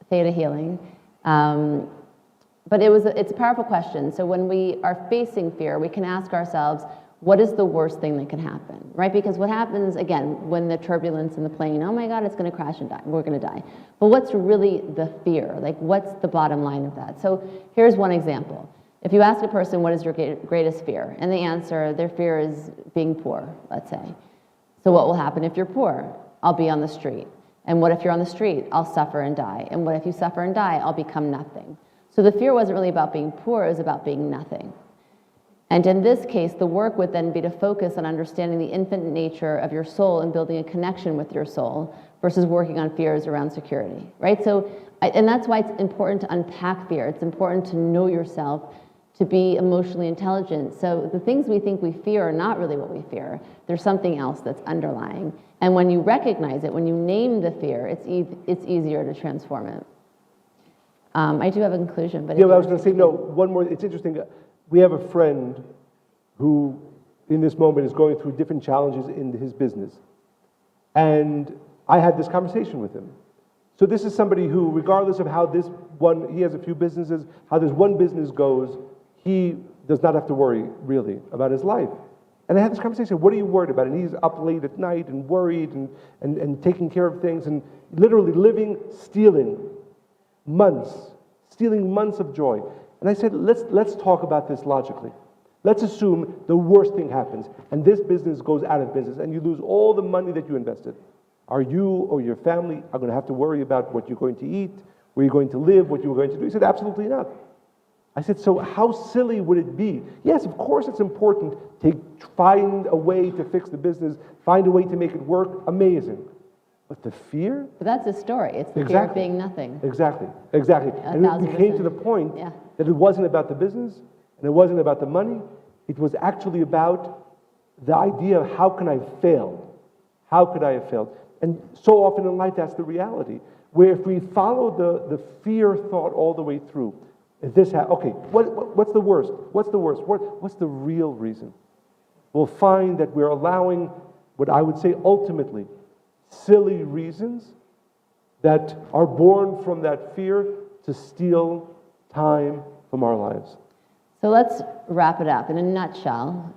Theta Healing. But it's a powerful question. So when we are facing fear, we can ask ourselves, what is the worst thing that can happen, right? Because what happens, again, when the turbulence in the plane, oh my God, it's going to crash and die, we're going to die. But what's really the fear? Like, what's the bottom line of that? So here's one example. If you ask a person, what is your greatest fear? And they answer, their fear is being poor, let's say. So what will happen if you're poor? I'll be on the street. And what if you're on the street? I'll suffer and die. And what if you suffer and die? I'll become nothing. So the fear wasn't really about being poor, it was about being nothing. And in this case, the work would then be to focus on understanding the infinite nature of your soul and building a connection with your soul versus working on fears around security, right? So, and that's why it's important to unpack fear. It's important to know yourself, to be emotionally intelligent. So the things we think we fear are not really what we fear. There's something else that's underlying. And when you recognize it, when you name the fear, it's easier to transform it. I do have a conclusion, but... Yeah, I was going to say, no, one more. It's interesting. We have a friend who, in this moment, is going through different challenges in his business. And I had this conversation with him. So this is somebody who, regardless of how he has a few businesses, how this one business goes, he does not have to worry, really, about his life. And I had this conversation, what are you worried about? And he's up late at night and worried and taking care of things and literally stealing months of joy. And I said, let's talk about this logically. Let's assume the worst thing happens and this business goes out of business and you lose all the money that you invested. Are you or your family are going to have to worry about what you're going to eat, where you're going to live, what you're going to do? He said, absolutely not. I said, so how silly would it be? Yes, of course it's important to find a way to fix the business, find a way to make it work, amazing. But the fear? But that's the story. It's the fear of being nothing. Exactly. And we came to the point that it wasn't about the business, and it wasn't about the money. It was actually about the idea of how can I fail? How could I have failed? And so often in life, that's the reality. Where if we follow the fear thought all the way through, if this okay, what's the worst? What's the worst? What's the real reason? We'll find that we're allowing what I would say ultimately silly reasons that are born from that fear to steal time from our lives. So let's wrap it up in a nutshell,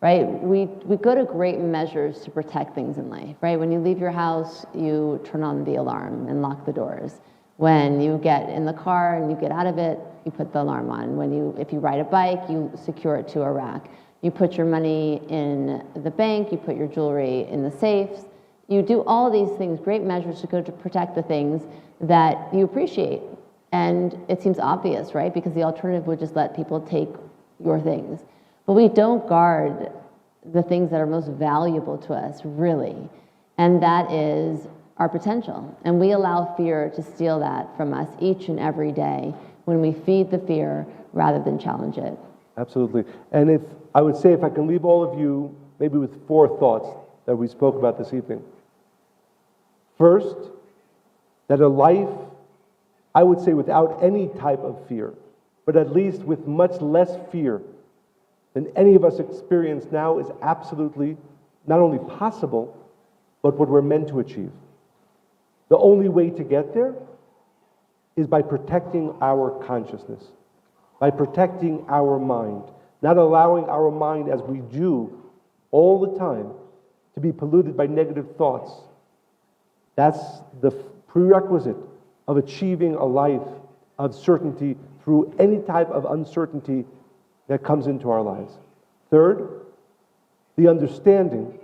right? We go to great measures to protect things in life, right? When you leave your house, you turn on the alarm and lock the doors. When you get in the car and you get out of it, you put the alarm on. If you ride a bike, you secure it to a rack. You put your money in the bank, you put your jewelry in the safes. You do all these things, great measures to go to protect the things that you appreciate. And it seems obvious, right? Because the alternative would just let people take your things. But we don't guard the things that are most valuable to us, really. And that is our potential. And we allow fear to steal that from us each and every day when we feed the fear rather than challenge it. Absolutely. And I would say if I can leave all of you maybe with 4 thoughts that we spoke about this evening. First, that a life, I would say without any type of fear, but at least with much less fear than any of us experience now, is absolutely not only possible, but what we're meant to achieve. The only way to get there is by protecting our consciousness, by protecting our mind, not allowing our mind, as we do all the time, to be polluted by negative thoughts. That's the prerequisite of achieving a life of certainty through any type of uncertainty that comes into our lives. Third, the understanding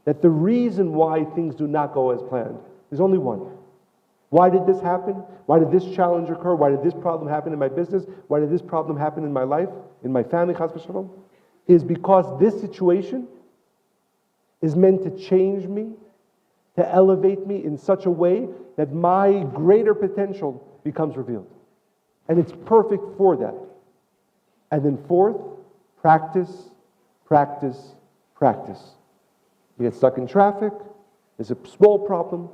that the reason why things do not go as planned is only one. Why did this happen? Why did this challenge occur? Why did this problem happen in my business? Why did this problem happen in my life, in my family, chas v'shalom? Is because this situation is meant to change me, to elevate me in such a way that my greater potential becomes revealed. And it's perfect for that. And then fourth, practice, practice, practice. You get stuck in traffic, there's a small problem,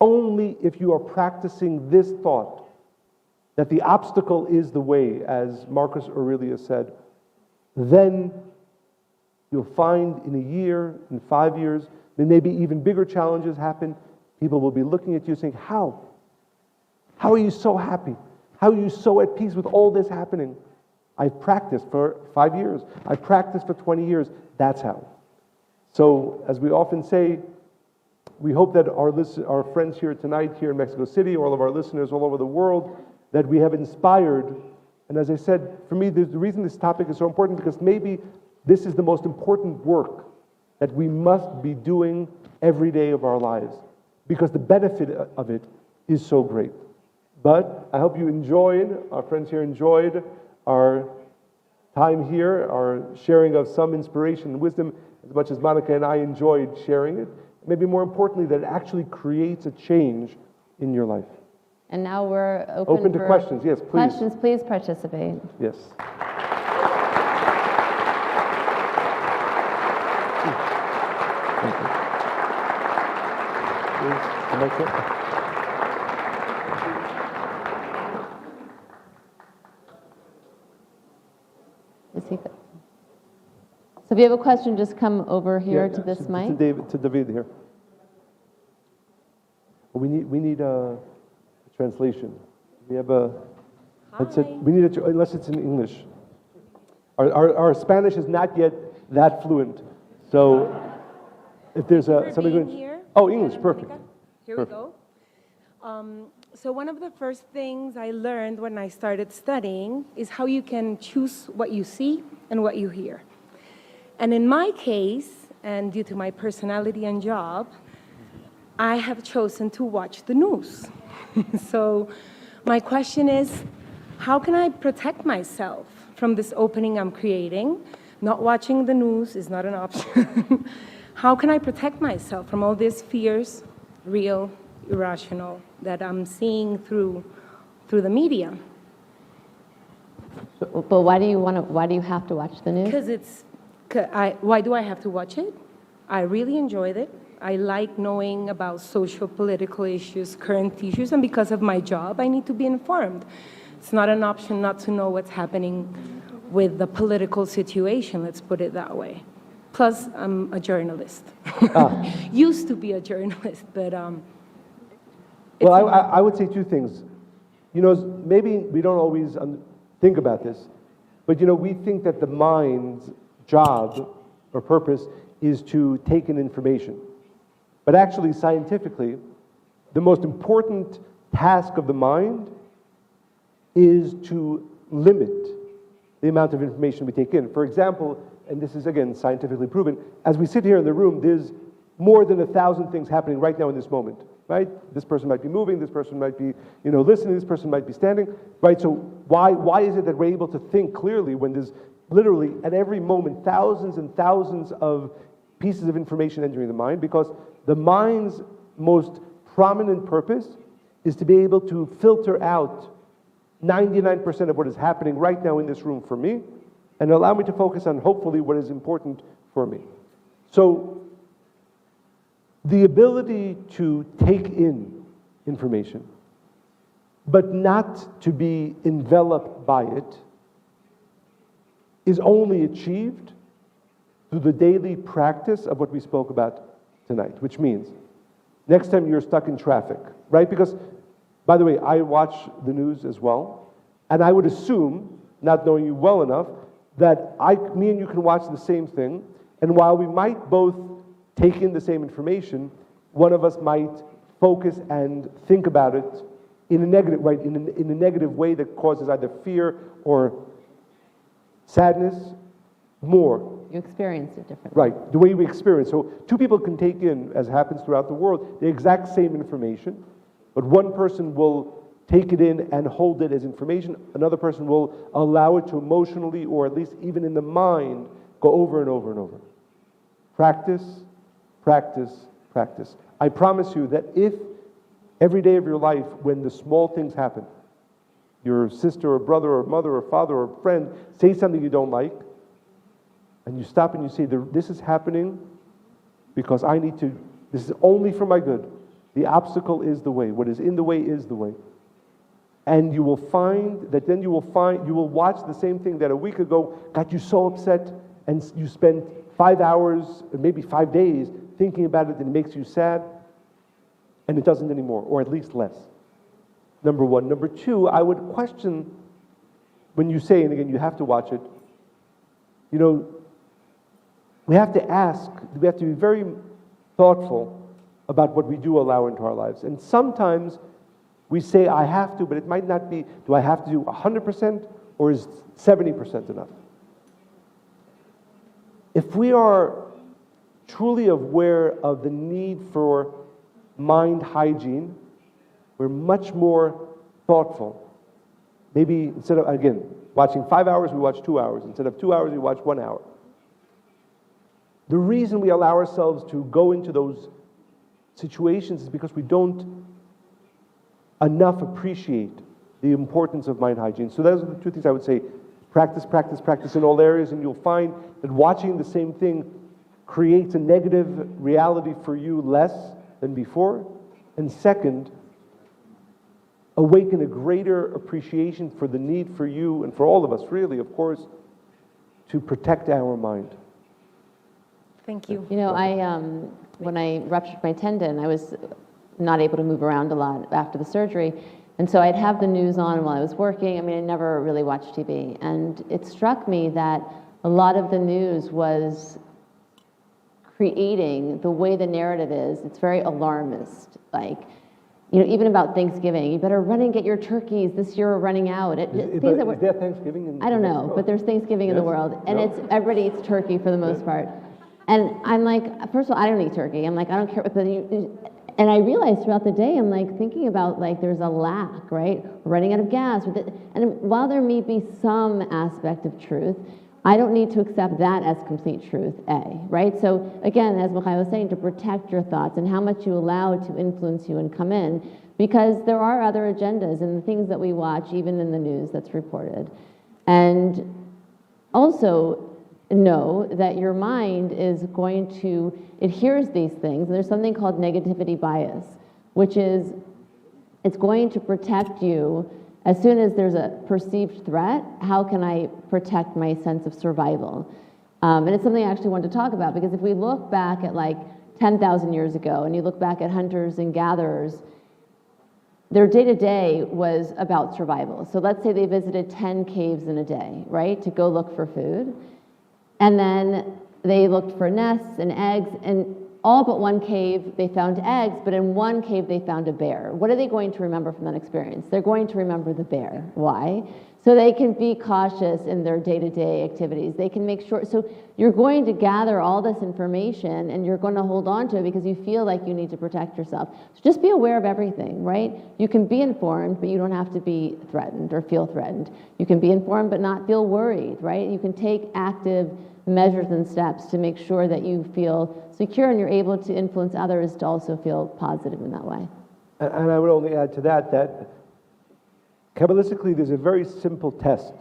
only if you are practicing this thought, that the obstacle is the way, as Marcus Aurelius said, then you'll find in a year, in 5 years, maybe even bigger challenges happen. People will be looking at you saying, how? How are you so happy? How are you so at peace with all this happening? I've practiced for 5 years. I've practiced for 20 years. That's how. So, as we often say, we hope that our friends here tonight, here in Mexico City, all of our listeners all over the world, that we have inspired. And as I said, for me, the reason this topic is so important, because maybe this is the most important work that we must be doing every day of our lives, because the benefit of it is so great. But I hope you enjoyed, our friends here enjoyed our time here, our sharing of some inspiration and wisdom, as much as Monica and I enjoyed sharing it. Maybe more importantly, that it actually creates a change in your life. And now we're Open to for questions. Yes, please. questions. Please participate. Yes. Thank you. Please, the microphone. Is he good? So if you have a question, just come over here to this to mic. David here. We need a translation. We have a headset. We need it, unless it's in English. Our Spanish is not yet that fluent. So if there's something going here. Oh, English, perfect. Here we go. So one of the first things I learned when I started studying is how you can choose what you see and what you hear. And in my case, and due to my personality and job, I have chosen to watch the news. So my question is, how can I protect myself from this opening I'm creating? Not watching the news is not an option. How can I protect myself from all these fears, real, irrational, that I'm seeing through the media? But why do you have to watch the news? Because why do I have to watch it? I really enjoyed it. I like knowing about social, political issues, current issues, and because of my job, I need to be informed. It's not an option not to know what's happening with the political situation, let's put it that way. Plus, I'm a journalist. Used to be a journalist, but well, I would say two things. You know, maybe we don't always think about this, but you know, we think that the mind's job or purpose is to take in information. But actually, scientifically, the most important task of the mind is to limit the amount of information we take in. For example, and this is again scientifically proven, as we sit here in the room, there's more than 1,000 things happening right now in this moment, right? This person might be moving, this person might be, listening, this person might be standing, right? So why is it that we're able to think clearly when there's literally at every moment thousands and thousands of pieces of information entering the mind? Because the mind's most prominent purpose is to be able to filter out 99% of what is happening right now in this room for me and allow me to focus on hopefully what is important for me. So the ability to take in information, but not to be enveloped by it, is only achieved through the daily practice of what we spoke about tonight, which means next time you're stuck in traffic, right? Because, by the way, I watch the news as well, and I would assume, not knowing you well enough, that me and you can watch the same thing, and while we might both take in the same information, one of us might focus and think about it in a negative, right? In a negative way that causes either fear or sadness more. You experience it differently. Right, the way we experience. So two people can take in, as happens throughout the world, the exact same information, but one person will take it in and hold it as information. Another person will allow it to emotionally, or at least even in the mind, go over and over and over. Practice, practice, practice. I promise you that if every day of your life, when the small things happen, your sister or brother or mother or father or friend say something you don't like, and you stop and you say, this is happening because this is only for my good. The obstacle is the way. What is in the way is the way. And you will find that then you will watch the same thing that a week ago got you so upset, and you spent 5 hours, maybe 5 days, thinking about it, and it makes you sad, and it doesn't anymore, or at least less. Number one. Number two, I would question when you say, and again, you have to watch it, you know, we have to ask, we have to be very thoughtful about what we do allow into our lives. And sometimes we say, I have to, but it might not be, do I have to do 100% or is 70% enough? If we are truly aware of the need for mind hygiene, we're much more thoughtful. Maybe instead of, again, watching 5 hours, we watch 2 hours. Instead of 2 hours, we watch 1 hour. The reason we allow ourselves to go into those situations is because we don't enough appreciate the importance of mind hygiene. So those are the two things I would say. Practice, practice, practice in all areas, and you'll find that watching the same thing creates a negative reality for you less than before. And second, awaken a greater appreciation for the need for you, and for all of us really, of course, to protect our mind. Thank you. You know, when I ruptured my tendon, I was not able to move around a lot after the surgery. And so I'd have the news on while I was working. I mean, I never really watched TV. And it struck me that a lot of the news was creating the way the narrative is. It's very alarmist. Like, you know, even about Thanksgiving, you better run and get your turkeys. This year we're running out. Is there Thanksgiving? I don't know, but there's Thanksgiving in the world. And it's everybody eats turkey for the most part. And I'm like, first of all, I don't eat turkey. I'm like, I don't care. But and I realized throughout the day, I'm like thinking about like there's a lack, right? We're running out of gas. And while there may be some aspect of truth, I don't need to accept that as complete truth, right? So again, as Michael was saying, to protect your thoughts and how much you allow to influence you and come in, because there are other agendas in the things that we watch, even in the news that's reported. And also, know that your mind is going to, it hears these things, and there's something called negativity bias, which is it's going to protect you as soon as there's a perceived threat. How can I protect my sense of survival? And it's something I actually wanted to talk about, because if we look back at like 10,000 years ago, and you look back at hunters and gatherers, their day-to-day was about survival. So let's say they visited 10 caves in a day, right, to go look for food. And then they looked for nests and eggs, and all but one cave they found eggs, but in one cave they found a bear. What are they going to remember from that experience? They're going to remember the bear. Why? So they can be cautious in their day-to-day activities. They can make sure, so you're going to gather all this information and you're going to hold on to it because you feel like you need to protect yourself. So just be aware of everything, right? You can be informed, but you don't have to be threatened or feel threatened. You can be informed but not feel worried, right? You can take active measures and steps to make sure that you feel secure and you're able to influence others to also feel positive in that way. And I would only add to that Kabbalistically, there's a very simple test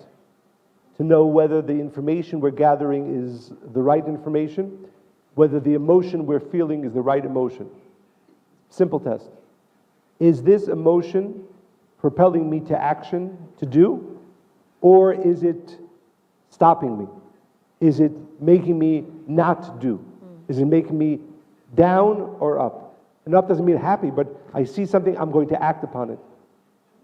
to know whether the information we're gathering is the right information, whether the emotion we're feeling is the right emotion. Simple test. Is this emotion propelling me to action, to do, or is it stopping me? Is it making me not do? Is it making me down or up? And up doesn't mean happy, but I see something, I'm going to act upon it.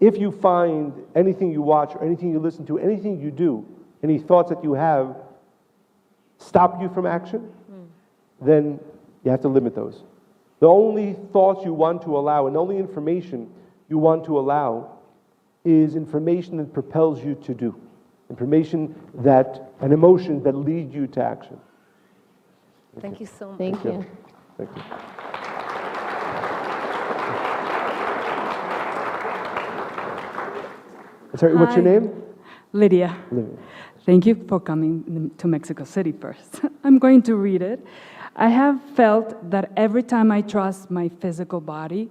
If you find anything you watch or anything you listen to, anything you do, any thoughts that you have stop you from action, then you have to limit those. The only thoughts you want to allow and the only information you want to allow is information that propels you to do. Information that, and emotions that lead you to action. Thank you so much. Thank you. Thank you. Sorry, what's your name? Lydia. Lydia. Thank you for coming to Mexico City first. I'm going to read it. I have felt that every time I trust my physical body,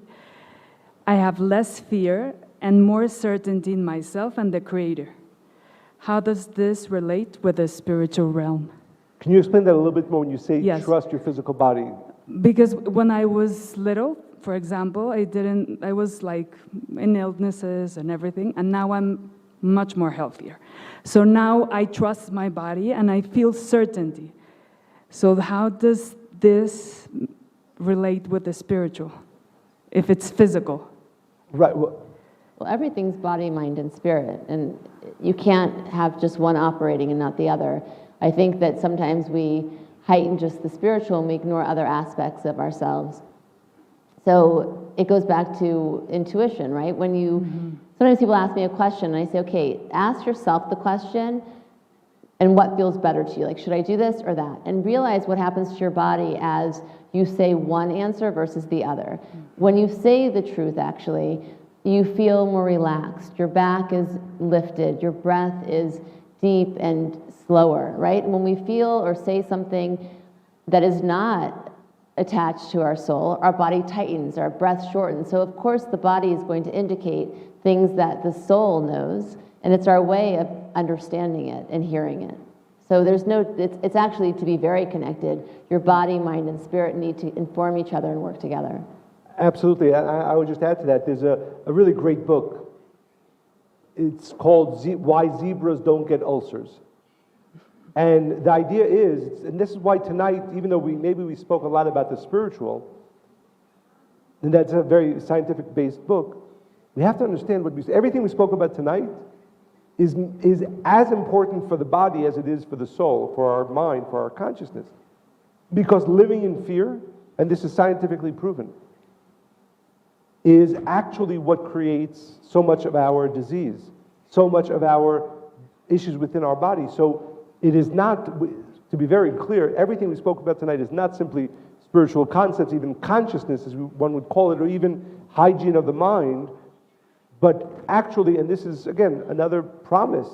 I have less fear and more certainty in myself and the Creator. How does this relate with the spiritual realm? Can you explain that a little bit more when you say Yes. trust your physical body? Because when I was little, for example, I was like in illnesses and everything, and now I'm much more healthier. So now I trust my body and I feel certainty. So how does this relate with the spiritual, if it's physical? Right. Well, Well, everything's body, mind, and spirit, and you can't have just one operating and not the other. I think that sometimes we heighten just the spiritual and we ignore other aspects of ourselves. So it goes back to intuition, right? When you, sometimes people ask me a question and I say, okay, ask yourself the question and what feels better to you. Like, should I do this or that? And realize what happens to your body as you say one answer versus the other. When you say the truth, actually, you feel more relaxed. Your back is lifted. Your breath is deep and slower, right? And when we feel or say something that is not attached to our soul, our body tightens, our breath shortens. So of course the body is going to indicate things that the soul knows, and it's our way of understanding it and hearing it. So there's no, it's actually to be very connected. Your body, mind, and spirit need to inform each other and work together. absolutely. I would just add to that, there's a really great book. It's called Why Zebras Don't Get Ulcers. And the idea is, and this is why tonight, even though maybe we spoke a lot about the spiritual, and that's a very scientific-based book, we have to understand everything we spoke about tonight is as important for the body as it is for the soul, for our mind, for our consciousness. Because living in fear, and this is scientifically proven, is actually what creates so much of our disease, so much of our issues within our body. So it is not, to be very clear, everything we spoke about tonight is not simply spiritual concepts, even consciousness, as one would call it, or even hygiene of the mind, but actually, and this is, again, another promise,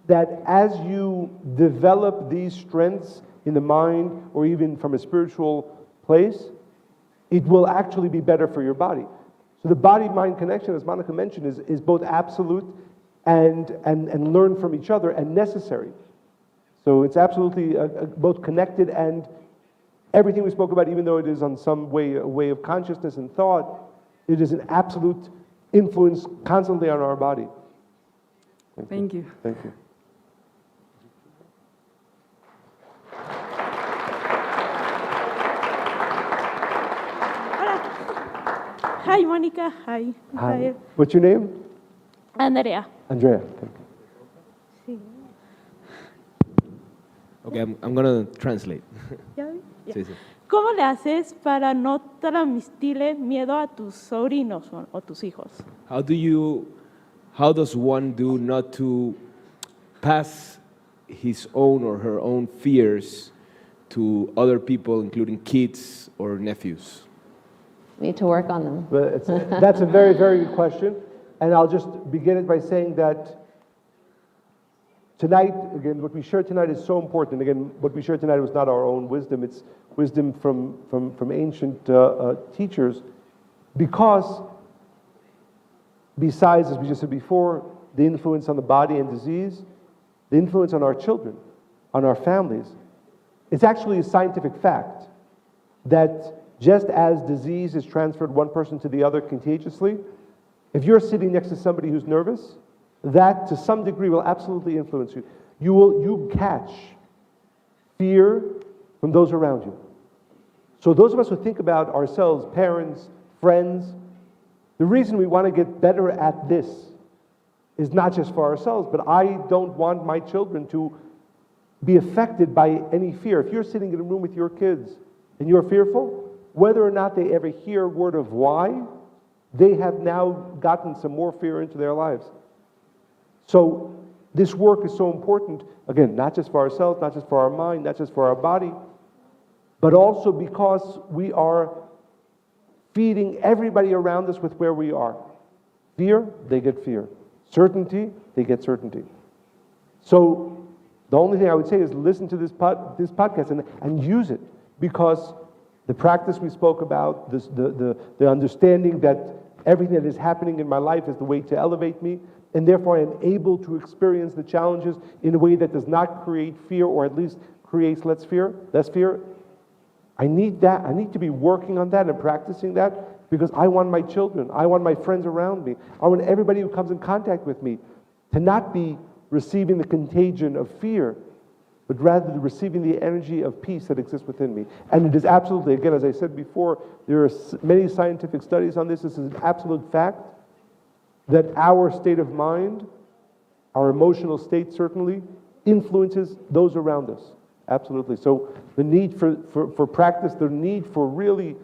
that as you develop these strengths in the mind, or even from a spiritual place, it will actually be better for your body. So the body-mind connection, as Monica mentioned, is both absolute and learn from each other and necessary. So it's absolutely both connected, and everything we spoke about, even though it is on some way a way of consciousness and thought, it is an absolute influence constantly on our body. Thank you. Thank you. Hi, Monica. Hi. Hi. What's your name? Andrea. Andrea. Thank you. Okay, I'm gonna translate. ¿Ya vi? Ya. Sí, sí. ¿Cómo le haces para no transmitirle miedo a tus sobrinos o tus hijos? How does one do not to pass his own or her own fears to other people, including kids or nephews? We need to work on them. But that's a very, very good question. And I'll just begin it by saying that tonight, again, what we shared tonight is so important. Again, what we shared tonight was not our own wisdom. It's wisdom from ancient teachers. Because besides, as we just said before, the influence on the body and disease, the influence on our children, on our families, it's actually a scientific fact that just as disease is transferred one person to the other contagiously, if you're sitting next to somebody who's nervous, that to some degree will absolutely influence you. You catch fear from those around you. So those of us who think about ourselves, parents, friends, the reason we want to get better at this is not just for ourselves, but I don't want my children to be affected by any fear. If you're sitting in a room with your kids and you're fearful, whether or not they ever hear a word of why, they have now gotten some more fear into their lives. So this work is so important, again, not just for ourselves, not just for our mind, not just for our body, but also because we are feeding everybody around us with where we are. Fear, they get fear. Certainty, they get certainty. So the only thing I would say is listen to this podcast and use it, because the practice we spoke about, the understanding that everything that is happening in my life is the way to elevate me, and therefore I am able to experience the challenges in a way that does not create fear, or at least creates less fear. I need that. I need to be working on that and practicing that because I want my children, I want my friends around me, I want everybody who comes in contact with me to not be receiving the contagion of fear, but rather receiving the energy of peace that exists within me. And it is absolutely, again, as I said before, there are many scientific studies on this. This is an absolute fact that our state of mind, our emotional state certainly, influences those around us. Absolutely. So the need for practice, the need for really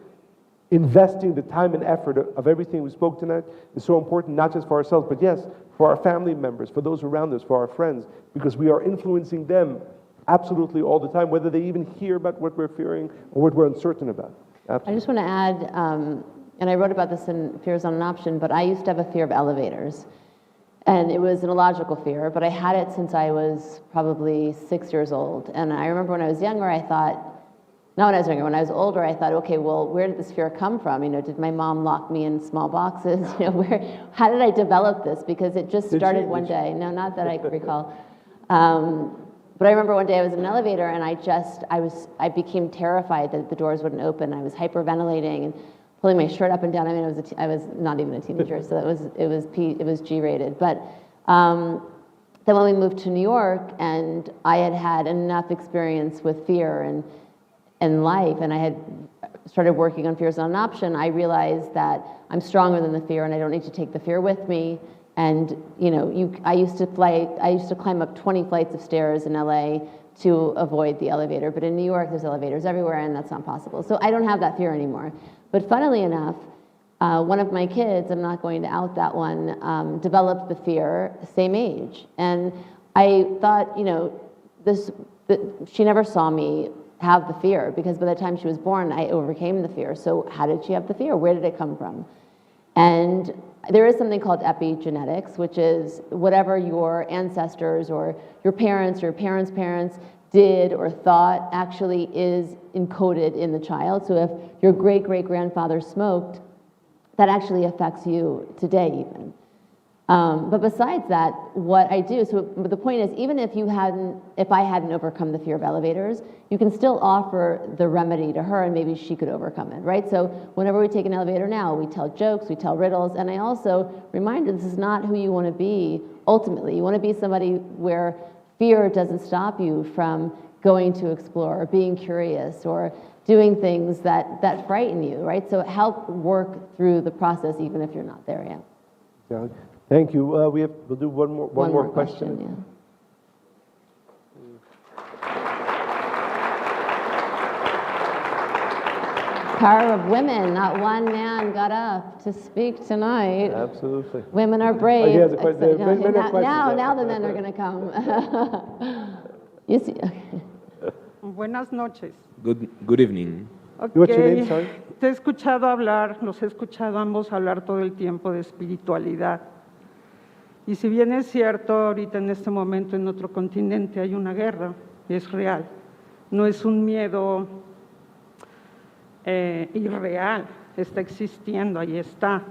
investing the time and effort of everything we spoke tonight is so important, not just for ourselves, but yes, for our family members, for those around us, for our friends, because we are influencing them absolutely all the time, whether they even hear about what we're fearing or what we're uncertain about. Absolutely. I just want to add, and I wrote about this in Fear is Not an Option, but I used to have a fear of elevators. And it was an illogical fear, but I had it since I was probably 6 years old. And I remember when I was younger, I thought, not when I was younger, when I was older, I thought, okay, well, where did this fear come from? You know, did my mom lock me in small boxes? You know, how did I develop this? Because it just started one day. No, not that I can recall. But I remember one day I was in an elevator and I became terrified that the doors wouldn't open. I was hyperventilating and pulling my shirt up and down. I mean, I was not even a teenager, so it was G-rated. But then when we moved to New York and I had had enough experience with fear and life, and I had started working on Fear is Not an Option, I realized that I'm stronger than the fear and I don't need to take the fear with me. And you know, I used to climb up 20 flights of stairs in LA to avoid the elevator. But in New York, there's elevators everywhere, and that's not possible. So I don't have that fear anymore. But funnily enough, one of my kids, I'm not going to out that one, developed the fear same age. And I thought, you know, she never saw me have the fear because by the time she was born, I overcame the fear. So how did she have the fear? Where did it come from? And there is something called epigenetics, which is whatever your ancestors or your parents parents did or thought actually is encoded in the child. So if your great-great-grandfather smoked, that actually affects you today even. But besides that, what I do, so the point is, even if I hadn't overcome the fear of elevators, you can still offer the remedy to her and maybe she could overcome it, right? So whenever we take an elevator now, we tell jokes, we tell riddles, and I also remind her this is not who you want to be ultimately. You want to be somebody where fear doesn't stop you from going to explore or being curious or doing things that frighten you, right? So help work through the process even if you're not there yet. Yeah. Thank you. We'll do one more question. Yeah. Power of women. Not one man got up to speak tonight. Absolutely. Women are brave. He has a question. Now the men are going to come. You see. Buenas noches. Good evening. Okay. What's your name, sorry? Te he escuchado hablar, los he escuchado ambos hablar todo el tiempo de espiritualidad. Y si bien es cierto, ahorita en este momento en otro continente hay una guerra, es real. No es un miedo irreal, está existiendo, ahí está.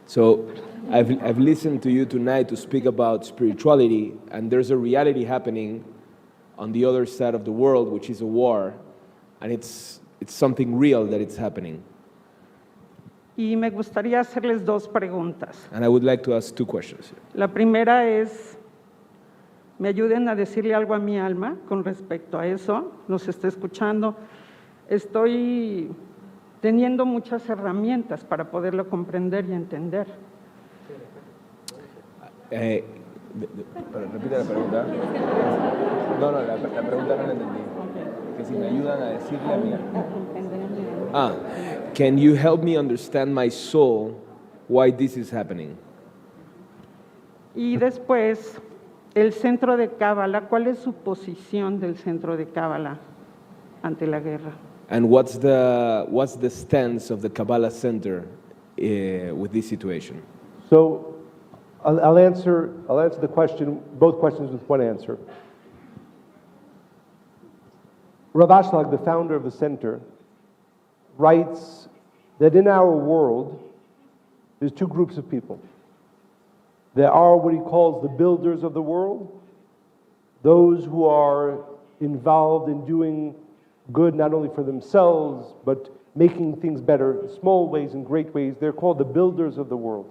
So I've listened to you tonight to speak about spirituality, and there's a reality happening on the other side of the world, which is a war, and it's something real that it's happening. Y me gustaría hacerles dos preguntas. And I would like to ask two questions here. La primera es, me ayuden a decirle algo a mi alma con respecto a eso, nos está escuchando. Estoy teniendo muchas herramientas para poderlo comprender y entender. Repite la pregunta. No, la pregunta no la entendí. Que si me ayudan a decirle a mi alma. Can you help me understand my soul why this is happening? Y después, el centro de Kabbalah, ¿cuál es su posición del centro de Kabbalah ante la guerra? And what's the stance of the Kabbalah Center with this situation? So I'll answer the question, both questions with one answer. Rav Ashlag, the founder of the center, writes that in our world, there's two groups of people. There are what he calls the builders of the world, those who are involved in doing good not only for themselves, but making things better in small ways and great ways. They're called the builders of the world.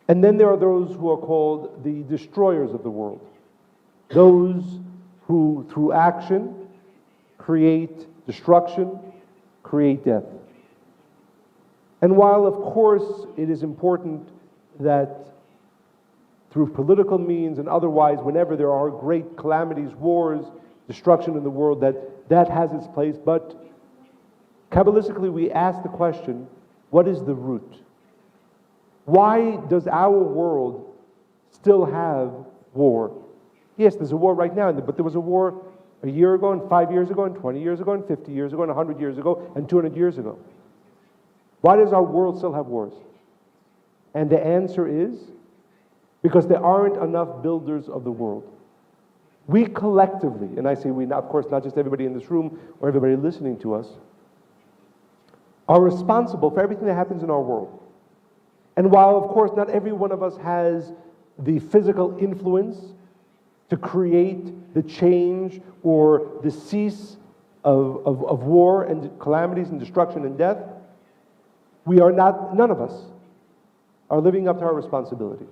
And then there are those who are called the destroyers of the world. Those who, through action, create destruction, create death. And while, of course, it is important that through political means and otherwise, whenever there are great calamities, wars, destruction in the world, that has its place, but Kabbalistically we ask the question, what is the root? Why does our world still have war? Yes, there's a war right now, but there was a war a year ago, and 5 years ago, and 20 years ago, and 50 years ago, and 100 years ago, and 200 years ago. Why does our world still have wars? And the answer is, because there aren't enough builders of the world. We collectively, and I say we, of course, not just everybody in this room or everybody listening to us, are responsible for everything that happens in our world. And while, of course, not every one of us has the physical influence to create the change or the cease of war and calamities and destruction and death, none of us are living up to our responsibility.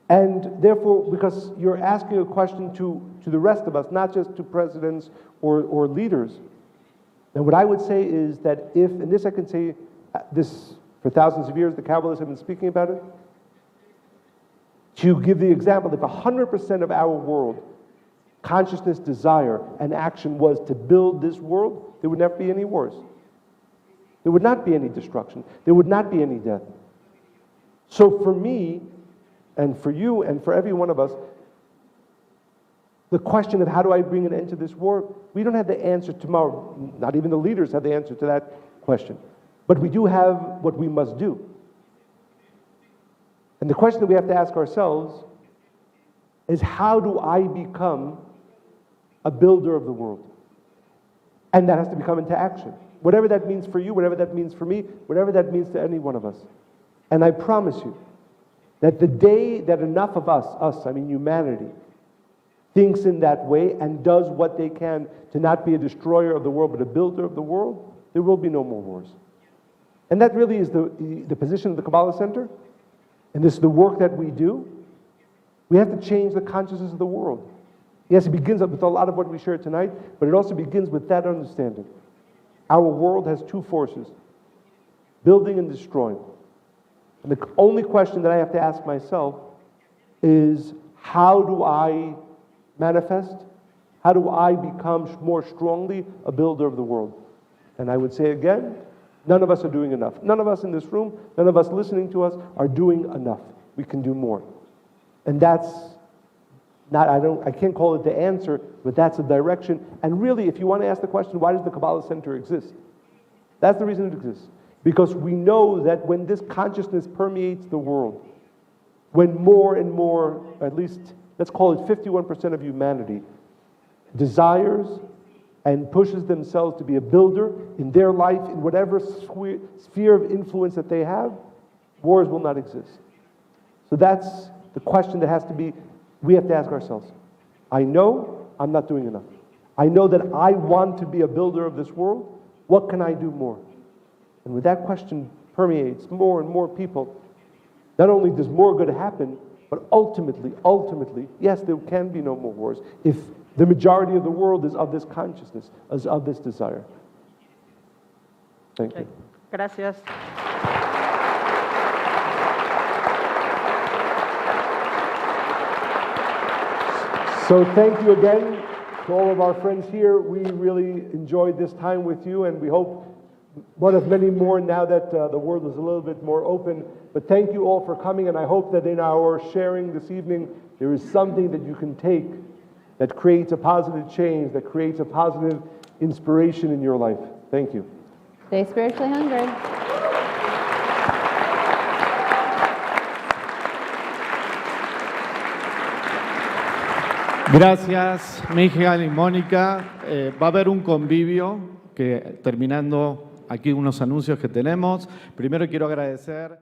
And therefore, because you're asking a question to the rest of us, not just to presidents or leaders, then what I would say is that if, and this I can say, this for thousands of years, the Kabbalists have been speaking about it, to give the example, if 100% of our world, consciousness, desire, and action was to build this world, there would never be any wars. There would not be any destruction. There would not be any death. So for me, and for you, and for every one of us, the question of how do I bring an end to this war, we don't have the answer tomorrow. Not even the leaders have the answer to that question. But we do have what we must do. And the question that we have to ask ourselves is, how do I become a builder of the world? And that has to become into action. Whatever that means for you, whatever that means for me, whatever that means to any one of us. And I promise you that the day that enough of us, I mean humanity, thinks in that way and does what they can to not be a destroyer of the world, but a builder of the world, there will be no more wars. And that really is the position of the Kabbalah Center. And this is the work that we do. We have to change the consciousness of the world. Yes, it begins with a lot of what we shared tonight, but it also begins with that understanding. Our world has two forces, building and destroying. And the only question that I have to ask myself is, how do I manifest? How do I become more strongly a builder of the world? And I would say again, none of us are doing enough. None of us in this room, none of us listening to us are doing enough. We can do more. And that's not, I can't call it the answer, but that's a direction. And really, if you want to ask the question, why does the Kabbalah Center exist? That's the reason it exists. Because we know that when this consciousness permeates the world, when more and more, at least, let's call it 51% of humanity, desires and pushes themselves to be a builder in their life, in whatever sphere of influence that they have, wars will not exist. So that's the question that has to be, we have to ask ourselves. I know I'm not doing enough. I know that I want to be a builder of this world. What can I do more? And when that question permeates more and more people, not only does more good happen, but ultimately, yes, there can be no more wars if the majority of the world is of this consciousness, is of this desire. Thank you. Gracias. So thank you again to all of our friends here. We really enjoyed this time with you, and we hope one of many more now that the world is a little bit more open. But thank you all for coming, and I hope that in our sharing this evening, there is something that you can take that creates a positive change, that creates a positive inspiration in your life. Thank you. Stay spiritually hungry. Gracias, Michael y Mónica. Va a haber un convivio que terminando aquí unos anuncios que tenemos. Primero quiero agradecer